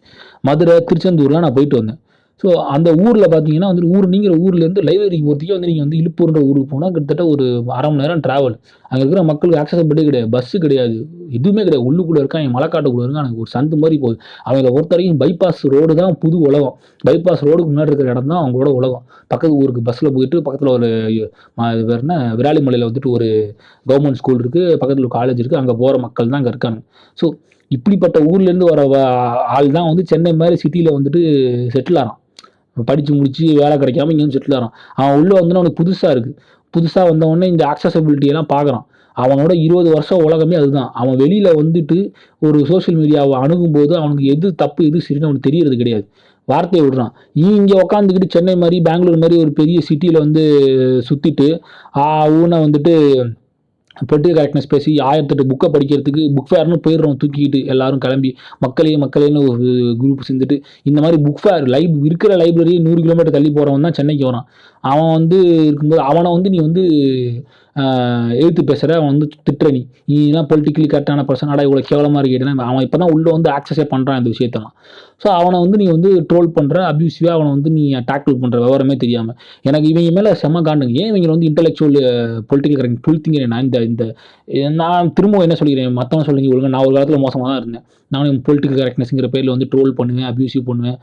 மதுரை திருச்செந்தூர்லாம் நான் போயிட்டு வந்தேன். ஸோ அந்த ஊரில் பார்த்தீங்கன்னா வந்துட்டு நீங்கள் ஊர்லேருந்து லைப்ரரிக்கு போகிறதுக்கே வந்து நீங்கள் வந்து இழுப்பூர்ன்ற ஊருக்கு போனால் கிட்டத்தட்ட ஒரு 1/2 மணி நேரம் ட்ராவல். அங்கே இருக்கிற மக்களுக்கு ஆக்சசபிலிட்டி கிடையாது, பஸ்ஸு கிடையாது, எதுவுமே கிடையாது. உள்ளுக்குள்ளே இருக்கான், மலைக்காட்டுக்குள்ளே இருக்கான், எனக்கு ஒரு சந்து மாதிரி போகுது. அவங்கள பொறுத்த வரைக்கும் பைபாஸ் ரோடு தான் புது உலகம். பைபாஸ் ரோடுக்கு முன்னாடி இருக்கிற இடம் தான் அவங்களோட உலகம். பக்கத்து ஊருக்கு பஸ்ஸில் போயிட்டு பக்கத்தில் ஒரு வேறு என்ன விராலிமலையில் வந்துட்டு ஒரு கவர்மெண்ட் ஸ்கூல் இருக்குது, பக்கத்தில் காலேஜ் இருக்குது, அங்கே போகிற மக்கள் தான் அங்கே இருக்காங்க. ஸோ இப்படிப்பட்ட ஊர்லேருந்து வர ஆள் தான் வந்து சென்னை மாதிரி சிட்டியில் வந்துட்டு செட்டில் ஆகிறான். படித்து முடித்து வேலை கிடைக்காம இங்கே வந்து செட்டில் ஆகிறான். அவன் உள்ளே வந்தோன்னே அவனுக்கு புதுசாக இருக்குது. புதுசாக வந்தவொடனே இந்த ஆக்சசபிலிட்டியெல்லாம் பார்க்குறான். அவனோட 20 வருஷம் உலகமே அதுதான். அவன் வெளியில் வந்துட்டு ஒரு சோஷியல் மீடியாவை அணுகும்போது அவனுக்கு எது தப்பு எது சரின்னு அவனுக்கு தெரியறது கிடையாது. வார்த்தையை விடுறான். நீ இங்கே உக்காந்துக்கிட்டு சென்னை மாதிரி பெங்களூர் மாதிரி ஒரு பெரிய சிட்டியில் வந்து சுற்றிட்டு ஊனை வந்துட்டு பொலிட்டிக்கல் கரெக்ட்னஸ் பேசி 1008 புக்கை படிக்கிறதுக்கு புக் ஃபேர்னு போயிடுறோம் தூக்கிக்கிட்டு எல்லாரும் கிளம்பி மக்களேன்னு ஒரு குரூப் சேர்ந்துட்டு இந்த மாதிரி புக் ஃபேர் இருக்கிற லைப்ரரியை 100 கிலோமீட்டர் தள்ளி போகிறவன் தான் சென்னைக்கு வரான். அவன் வந்து இருக்கும்போது அவனை வந்து நீ வந்து எழுத்து பேசுகிற அவன் வந்து திட்டுற நீலாம் பொலிட்டிக்கலி கரெக்டான பர்சனாடா இவ்வளோ கேவலமாக இருக்கேன்னா அவன் இப்போ தான் உள்ளே வந்து ஆக்சஸே பண்ணுறான் இந்த விஷயத்தெல்லாம். ஸோ அவனை வந்து நீ வந்து ட்ரோல் பண்ணுற அப்யூசிவாக அவனை வந்து நீ டேக்கிள் பண்ணுற விவரமே தெரியாமல் எனக்கு இவங்க மேலே செம்ம காண்டுங்க. ஏன் இவங்க வந்து இன்டெலெக்சுவல் பொலிட்டிக்கல் கரெக்ட் புல்த்திங்க நான் நான் திரும்ப என்ன சொல்லிக்கிறேன் மற்றவங்க சொல்லுங்க ஒழுங்கு நான் ஒரு காலத்தில் மோசமாக தான் இருந்தேன். நானும் பொலிட்டிக்கல் கரெக்ட்னஸ்ங்கிற பேரில் வந்து ட்ரோல் பண்ணுவேன் அப்யூசிவ் பண்ணுவேன்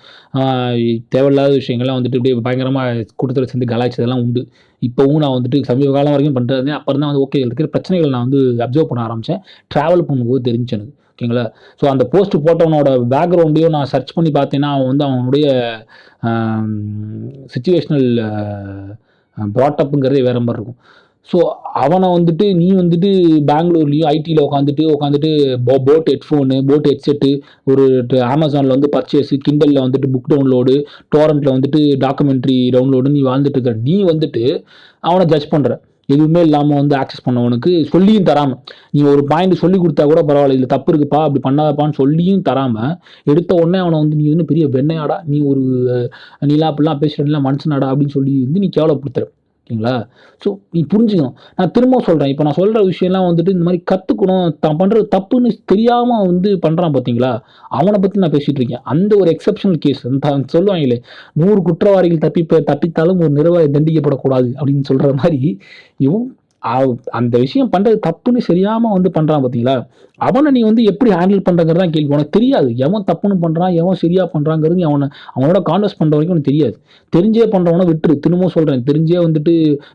தேவையில்லாத விஷயங்கள்லாம் வந்துட்டு இப்படியே பயங்கரமாக கூட்டத்தில் சேர்ந்து கலாய்ச்சதெல்லாம் உண்டு. இப்போவும் நான் வந்துட்டு சமீப காலம் வரைக்கும் பண்ணுறது அப்புறம் தான் வந்து ஓகே இருக்கிற பிரச்சனைகளை நான் வந்து அப்சர்வ் பண்ண ஆரம்பித்தேன். ட்ராவல் பண்ணும்போது தெரிஞ்சு எனக்கு ஓகேங்களா. ஸோ அந்த போஸ்ட் போட்டவனோட பேக்ரவுண்டையும் நான் சர்ச் பண்ணி பார்த்தேன்னா அவன் வந்து அவனுடைய சிச்சுவேஷ்னல் ப்ராட்டப்புங்கிறதே வேறு மாதிரி இருக்கும். ஸோ அவனை வந்துட்டு நீ வந்துட்டு பெங்களூர்லேயும் ஐடியில் உட்காந்துட்டு போட் ஹெட்ஃபோனு போட் ஹெட்செட்டு ஒரு அமேசானில் வந்து பர்ச்சேஸு கிண்டலில் வந்துட்டு புக் டவுன்லோடு டோரண்ட்டில் வந்துட்டு டாக்குமெண்ட்ரி டவுன்லோடு நீ வாழ்ந்துட்டு இருக்க. நீ வந்துட்டு அவனை ஜட்ஜ் பண்ணுற எதுவுமே இல்லாமல் வந்து ஆக்சஸ் பண்ணவனுக்கு சொல்லியும் தராமல் நீ ஒரு பாயிண்ட் சொல்லி கொடுத்தா கூட பரவாயில்ல இதில் தப்பு இருக்குப்பா அப்படி பண்ணாதப்பான்னு சொல்லியும் தராமல் எடுத்த உடனே அவனை வந்து நீ வந்து பெரிய வெண்ணையாடா நீ ஒரு நீலாம் அப்படிலாம் பேசுகிறீங்களா மனுஷனாடா அப்படின்னு சொல்லி வந்து நீ கேவலப்படுத்துற ஓகேங்களா. ஸோ நீ புரிஞ்சுக்கணும். நான் திரும்ப சொல்கிறேன் இப்போ நான் சொல்கிற விஷயம்லாம் வந்துட்டு இந்த மாதிரி கற்றுக்கணும் தான் பண்ணுறது தப்புன்னு தெரியாமல் வந்து பண்ணுறான் பார்த்தீங்களா அவனை பற்றி நான் பேசிகிட்டு இருக்கேன். அந்த ஒரு எக்ஸப்ஷனல் கேஸ் சொல்லுவாங்களே 100 குற்றவாளிகள் தப்பித்தாலும் ஒரு நிர்வாகி தண்டிக்கப்படக்கூடாது அப்படின்னு சொல்கிற மாதிரி இவன் அந்த விஷயம் பண்ணுறது தப்புன்னு சரியாமல் வந்து பண்ணுறான் பார்த்தீங்களா அவனை நீ வந்து எப்படி ஹேண்டில் பண்ணுறங்கிறது தான் கேள்வி. உனக்கு தெரியாது எவன் தப்புன்னு பண்ணுறான் எவன் சரியாக பண்ணுறாங்கிறது அவனோட கான்வர்ஸ் பண்ணுற வரைக்கும் உனக்கு தெரியாது. தெரிஞ்சே பண்ணுறவனை விட்டுரு. திரும்பவும் சொல்கிறேன் தெரிஞ்சே வந்துட்டு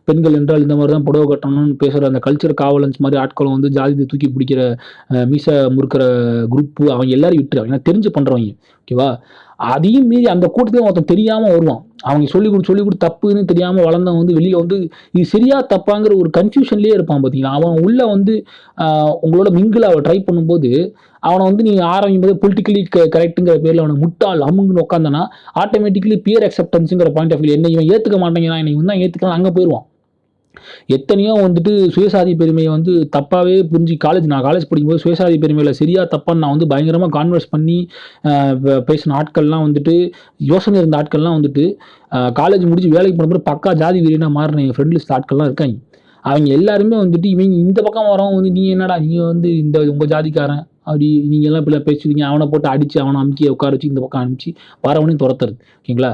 பெண்கள் என்றால் இந்த மாதிரி தான் புடவை கட்டணும்னு பேசுகிற அந்த கல்ச்சர் காவலன்ஸ் மாதிரி ஆட்களும் வந்து ஜாதி தூக்கி பிடிக்கிற மீசை முறுக்கிற குரூப்பு அவங்க எல்லாரும் விட்டுரு. அவங்க தெரிஞ்சு பண்ணுறவங்க ஓகேவா. அதையும் மீறி அந்த கூட்டத்தையும் ஒருத்தன் தெரியாமல் வருவான். அவங்க சொல்லிக் கொடுத்து தப்புன்னு தெரியாமல் வளர்ந்தவன் வந்து வெளியில் வந்து இது சரியா தப்பாங்கிற ஒரு கன்ஃபியூஷன்லேயே இருப்பான் பார்த்தீங்களா. அவன் உள்ள வந்து உங்களோட மிங்கில் அவன் ட்ரை பண்ணும்போது அவனை வந்து நீ ஆரம்பிக்கும் போது பொலிட்டிக்கலி கரெக்டுங்கிற பேரில் அவனை முட்டாள் அமுங்குன்னு உட்காந்தனா ஆட்டோமேட்டிக்கலி பியர் அக்செப்டன்ஸுங்கிற பாயிண்ட் ஆஃப் வியூ என்ன இவன் ஏற்றுக்க மாட்டேங்கிறான் என்னை இவன் தான் ஏற்றுக்கலாம் அங்கே போயிடுவான். எத்தனையோ வந்துட்டு சுயசாதி பெருமையை வந்து தப்பாகவே புரிஞ்சு நான் காலேஜ் படிக்கும்போது சுயசாதி பெருமையில் சரியா தப்பான்னு நான் வந்து பயங்கரமாக கான்வர்ஸ் பண்ணி பேசின ஆட்கள்லாம் வந்துட்டு யோசனை இருந்த ஆட்கள்லாம் வந்துட்டு காலேஜ் முடிச்சு வேலைக்கு போனப்போ பக்கா ஜாதி வீரனாக மாறின என் ஃப்ரெண்ட் லிஸ்ட் ஆட்கள்லாம் இருக்காங்க. அவங்க எல்லாருமே வந்துட்டு இவங்க இந்த பக்கம் வரவங்க வந்து நீ என்னடா நீங்கள் வந்து இந்த உங்கள் ஜாதிக்காரன் அப்படி நீங்கள்லாம் இப்படி பேசுவீங்க அவனை போட்டு அடித்து அவனை அமுக்கி உட்கார வச்சு இந்த பக்கம் அனுப்பிச்சு வரவனையும் துரத்துறது ஓகேங்களா.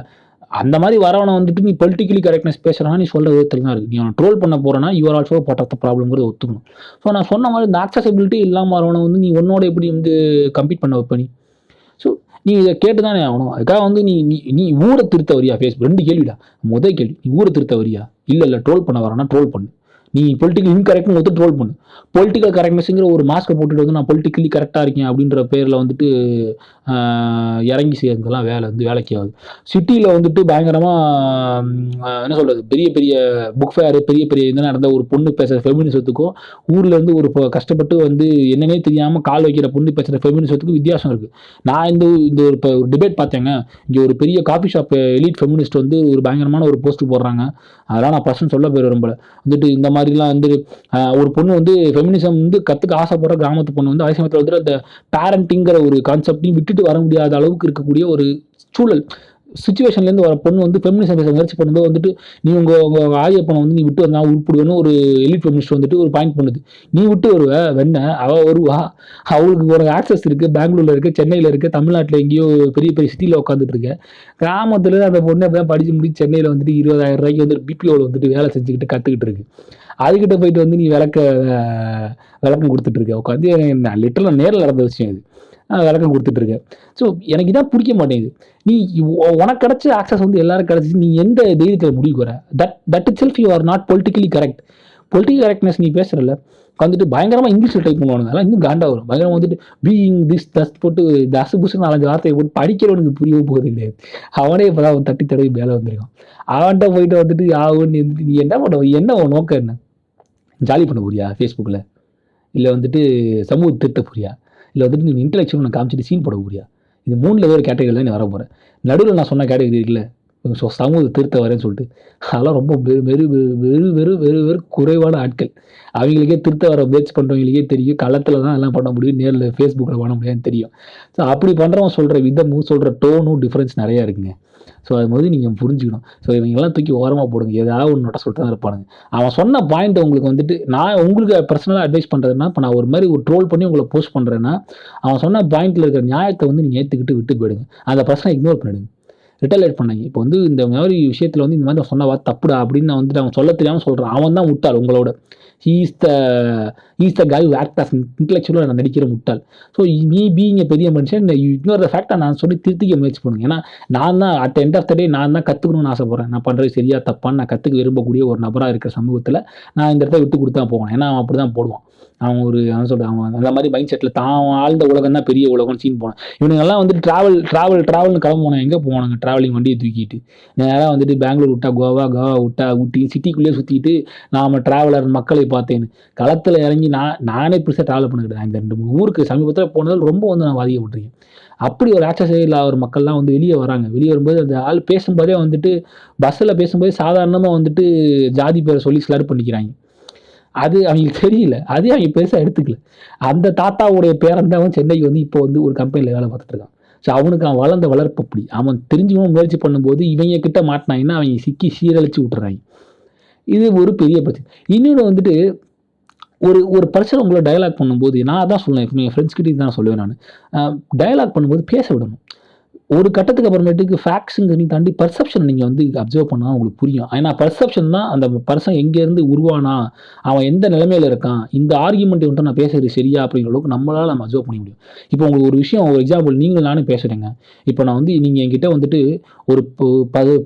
அந்த மாதிரி வரவனை வந்துட்டு நீ பொலிட்டிக்கலி கரெக்ட்னஸ் பேசுகிறான் நீ சொல்கிற விதத்தில் தான் இருக்குது. நீ அவனை ட்ரோல் பண்ண போகிறேன்னா you are also part of the ப்ராப்ளம்ங்கிறது ஒத்துக்கணும். ஸோ நான் சொன்ன மாதிரி இந்த ஆக்சசிபிலிட்டி இல்லாமல் வரவனை வந்து நீ உன்னோட எப்படி வந்து கம்ப்ளீட் பண்ண வைப்ப நீ. ஸோ நீ இதை கேட்டு தானே ஆகணும். அதுக்காக வந்து நீ ஊரை திருத்த வரியா ஃபேஸ்புக் 2 கேள்விடா. முதல் கேள்வி நீ ஊரை திருத்த வரியா இல்லை ட்ரோல் பண்ண வரானா ட்ரோல் பண்ணு. நீ பொலிட்டிக்கல் இன்கரெக்ட்னு ஒத்து ட்ரோல் பண்ணு. பொலிட்டிக்கல் கரெக்ட்னஸ்ங்கிற ஒரு மாஸ்க்கை போட்டுட்டு வந்து நான் பொலிட்டிக்கலி கரெக்டாக இருக்கேன் அப்படின்ற பேரில் வந்துட்டு இறங்கி செய்யறதுலாம் வேலைக்கு ஆகுது. சிட்டியில் வந்துட்டு பயங்கரமாக என்ன சொல்கிறது பெரிய பெரிய புக் ஃபேரு பெரிய இதெல்லாம் நடந்த ஒரு பொண்ணு பேசுகிற ஃபெமினிசத்துக்கும் ஊர்லேருந்து ஒரு கஷ்டப்பட்டு வந்து என்னன்னே தெரியாமல் கால் வைக்கிற பொண்ணு பேசுகிற ஃபெமினிசத்துக்கும் வித்தியாசம் இருக்குது. நான் இந்த ஒரு டிபேட் பார்த்தேங்க. இங்கே ஒரு பெரிய காஃபி ஷாப் எலிட் ஃபெமினிஸ்ட் வந்து ஒரு பயங்கரமான ஒரு போஸ்ட் போடுறாங்க. அதெல்லாம் நான் பர்சன் சொல்ல போய் விரும்பல. வந்துட்டு இந்த மாதிரிலாம் வந்து ஒரு பொண்ணு வந்து ஃபெமினிசம் வந்து கற்றுக்க ஆசைப்படுற கிராமத்து பொண்ணு வந்து அதே சமயத்தில் வந்துட்டு அந்த பேரண்டிங்கிற ஒரு கான்செப்டையும் விட்டுட்டு வர முடியாத அளவுக்கு இருக்கக்கூடிய ஒரு சூழல் சுச்சுவேஷன்லேருந்து வர பொண்ணு வந்து ஃபெமினிசம் பேச முயற்சி பண்ணும்போது வந்துட்டு நீ உங்கள் ஆரியப்பனை வந்து நீ விட்டு வந்தா உருப்பிடுவேன்னு ஒரு எலிட் ஃபெமினிஸ்ட் வந்துட்டு ஒரு பாயிண்ட் பண்ணுது. நீ விட்டு வருவ வெண்ண அவள் வருவா அவளுக்கு ஒரு ஆக்சஸ் இருக்குது. பெங்களூரில் இருக்குது சென்னையில் இருக்குது தமிழ்நாட்டில் எங்கேயோ பெரிய சிட்டியில் உட்காந்துட்டு இருக்கேன். கிராமத்தில் அந்த பொண்ணு அப்போ தான் படித்து முடிச்சு சென்னையில் வந்துட்டு 20,000 ரூபாய்க்கு வந்துட்டு பிபிஓவில் வந்துட்டு வேலை செஞ்சுக்கிட்டு கற்றுக்கிட்டு இருக்கு. அதுக்கிட்ட போயிட்டு வந்து நீ விளக்கம் கொடுத்துட்ருக்க உட்காந்து லிட்டரலாக நேரில் நடந்த விஷயம் இது. விளக்கம் கொடுத்துட்ருக்கேன். ஸோ எனக்கு இதான் பிடிக்க மாட்டேங்குது. நீ உனக்கு கிடச்ச ஆக்சஸ் வந்து எல்லாரும் கிடச்சி நீ எந்த தைரியத்தில் முடிவு வர that it self you are not politically correct. Political correctness நீ பேசுகிறல வந்துட்டு பயங்கரமாக இங்கிலீஷில் டைப் பண்ணுவானுங்க. அதெல்லாம் இன்னும் காண்டா வரும். பயங்கரமாக வந்துட்டு பீயிங் திஸ் தஸ் போட்டு தசு புசு 4-5 வார்த்தையை போட்டு படிக்கிறவனுக்கு புரியவும் போகிறது கிடையாது. அவனே இப்போ தான் தட்டி தடவி மேலே வந்திருக்கான். அவன்கிட்ட போயிட்டு வந்துட்டு ஆகுன்னு வந்துட்டு நீ என்ன பண்ண என்ன நோக்கம் என்ன ஜாலி பண்ண போறியா ஃபேஸ்புக்கில்? இல்லை வந்துட்டு சமூக திருத்த போறியா, இல்லை வந்துட்டு நீ இன்டெலெக்சுவல் நான் காமிச்சிட்டு சீன் போட போறியா? இது 3ல் ஏதோ ஒரு கேட்டகரியில் தான் நீ வர போகிறேன். நடுவில் நான் சொன்ன கேட்டகரி இருக்குல்ல, சமூக திருத்த வரேன்னு சொல்லிட்டு, அதெல்லாம் ரொம்ப வெறு குறைவான ஆட்கள். அவங்களுக்கே திருத்த வர முயற்சி பண்ணுறவங்களுக்கே தெரியும், களத்தில் தான் எல்லாம் பண்ண முடியும், நேரில் ஃபேஸ்புக்கில் பண்ண முடியாதுன்னு தெரியும். ஸோ அப்படி பண்ணுறவன் சொல்கிற விதமும் சொல்கிற டோனும் டிஃப்ரென்ஸ் நிறையா இருக்குங்க. ஸோ அது மாதிரி நீங்கள் புரிஞ்சுக்கணும். ஸோ இவங்கெல்லாம் தூக்கி ஓரமாக போடுங்க, ஏதாவது ஒன்று நோட்ட சொல்லிட்டு தான் இருப்பானுங்க. அவன் சொன்ன பாயிண்ட் உங்களுக்கு வந்துட்டு நான் உங்களுக்கு பர்சனலாக அட்வைஸ் பண்ணுறதுன்னா, இப்போ நான் ஒரு மாதிரி ஒரு ட்ரோல் பண்ணி உங்களை போஸ்ட் பண்ணுறேன்னா, அவன் சொன்ன பாயிண்ட்டில் இருக்கிற நியாயத்தை வந்து நீங்கள் ஏற்றுக்கிட்டு விட்டு போயிடுங்க. அந்த பர்சனை இக்னோர் பண்ணிடுங்க, ரிட்டலேட் பண்ணாங்க. இப்போ வந்து இந்த மாதிரி விஷயத்தில் வந்து இந்த மாதிரி சொன்ன வார்த்தை தப்புடா அப்படின்னு நான் வந்துட்டு அவன் சொல்ல தெரியாமல் சொல்கிறான். அவன் தான் முட்டாள் உங்களோட. He's the guy who act as இன்டெலெக்சுவலாக நான் நடிக்கிற முட்டாள். ஸோ நீ பீயிங் பெரிய மனுஷன், யூ இக்னோர் த ஃபேக்டை நான் சொல்லி திருத்திக்க முயற்சி பண்ணுங்க. ஏன்னா நான் தான் அட் எண்ட் ஆஃப் த டே நான் தான் கற்றுக்கணும்னு ஆசைப்பட்றேன். நான் பண்ணுறது சரியா தப்பான்னு நான் கற்றுக்க விரும்பக்கூடிய ஒரு நபராக இருக்கிற சமூகத்தில் நான் இந்த இடத்த விட்டு கொடுத்து தான் போவேன். ஏன்னா அவன் அப்படி தான் போடுவான். அவன் சொல்கிறேன், அவன் அந்த மாதிரி மைண்ட் செட்டில் தான் ஆழ்ந்த உலகம் தான் பெரிய உலகம்னு சீன் போனான். இவனுங்கெல்லாம் வந்துட்டு ட்ராவல்னு கிளம்புவானு எங்கே போவானுங்க ட்ராவலிங் வண்டியை தூக்கிட்டு நேராக வந்துட்டு பெங்களூர் விட்டா கோவா விட்டா ஊட்டி சிட்டிக்குள்ளேயே சுற்றிட்டு நாம் ட்ராவலர் மக்களை பார்த்தேன்னு களத்தில் இறங்கி நானே பெருசாக ட்ராவல் பண்ண கிடையாது. இந்த 2-3 ஊருக்கு சமீபத்தில் போனதில் ரொம்ப வந்து நான் பாதிக்கப்பட்டிருக்கேன். அப்படி ஒரு ஆக்சஸே இல்லாத மக்கள்லாம் வந்து வெளியே வராங்க. வெளியே வரும்போது அந்த ஆள் பேசும்போதே வந்துட்டு பஸ்ஸில் பேசும்போது சாதாரணமாக வந்துட்டு ஜாதி பேரை சொல்லி ஸ்லர் பண்ணிக்கிறாங்க. அது அவங்களுக்கு தெரியல, அதே அவங்க பெருசாக எடுத்துக்கல. அந்த தாத்தாவுடைய பேரன் தான் சென்னைக்கு வந்து இப்போ வந்து ஒரு கம்பெனியில் வேலை பார்த்துட்டு இருக்கான். ஸோ அவனுக்கு அவன் வளர்ந்த வளர்ப்பு அப்படி. அவன் தெரிஞ்சுக்கணும் முயற்சி பண்ணும்போது இவங்க கிட்ட மாட்டினாங்கன்னா அவங்க சிக்கி சீரழிச்சு விட்டுறாங்க. இது ஒரு பெரிய பிரச்சனை. இன்னொன்று வந்துட்டு ஒரு பர்சன் உங்களை டயலாக் பண்ணும்போது நான் அதான் சொல்லுவேன், இப்போ என் ஃப்ரெண்ட்ஸ் கிட்டே தான் சொல்லுவேன் நான், டயலாக் பண்ணும்போது பேச விடணும். ஒரு கட்டத்துக்கு அப்புறமேட்டுக்கு ஃபேக்ட்ஸுங்கிறதையும் தாண்டி பர்செப்ஷன் நீங்கள் வந்து அப்சர்வ் பண்ணால் உங்களுக்கு புரியும். ஏன்னா பர்செப்ஷன் தான் அந்த பர்சன் எங்கேருந்து உருவானா, அவன் எந்த நிலைமையில் இருக்கான், இந்த ஆர்கியூமெண்ட் வந்துட்டு நான் பேசுறது சரியா அப்படிங்கிற அளவுக்கு நம்மளால் நம்ம அப்சர்வ் பண்ண முடியும். இப்போ உங்களுக்கு ஒரு விஷயம், ஒரு எக்ஸாம்பிள் நீங்களும் நானும் பேசுகிறேங்க. இப்போ நான் வந்து நீங்கள் என்கிட்ட வந்துட்டு ஒரு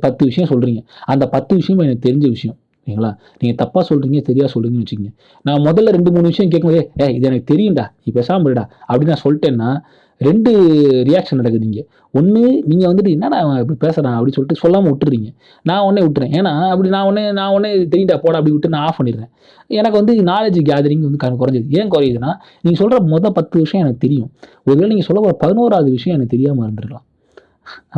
10 விஷயம் சொல்கிறீங்க. அந்த 10 விஷயம் எனக்கு தெரிஞ்ச விஷயம். ஓகேங்களா? நீங்கள் தப்பாக சொல்கிறீங்க, சரியாக சொல்கிறீங்கன்னு வச்சுக்கோங்க. நான் முதல்ல 2-3 விஷயம் கேட்கும்போதே இது எனக்கு தெரியும்டா, நீ பேசாமல் இருடா அப்படின்னு நான் சொல்லிட்டேன்னா 2 ரியாக்ஷன் நடக்குது இங்கே. ஒன்று நீங்கள் வந்துட்டு என்னடா அவன் இப்படி பேசுகிறான் அப்படின்னு சொல்லிட்டு சொல்லாமல் விட்டுறீங்க. நான் உடனே விட்டுறேன். ஏன்னா அப்படி நான் உடனே தெரியுண்டா போட அப்படி விட்டு நான் ஆஃப் பண்ணிடுறேன். எனக்கு வந்து நாலேஜ் கேதரிங் வந்து குறைஞ்சது. ஏன் குறையுதுன்னா, நீங்கள் சொல்கிற 10 விஷயம் எனக்கு தெரியும். ஒருவேளை நீங்கள் சொல்ல 11வது விஷயம் எனக்கு தெரியாமல் இருந்துருக்கலாம்.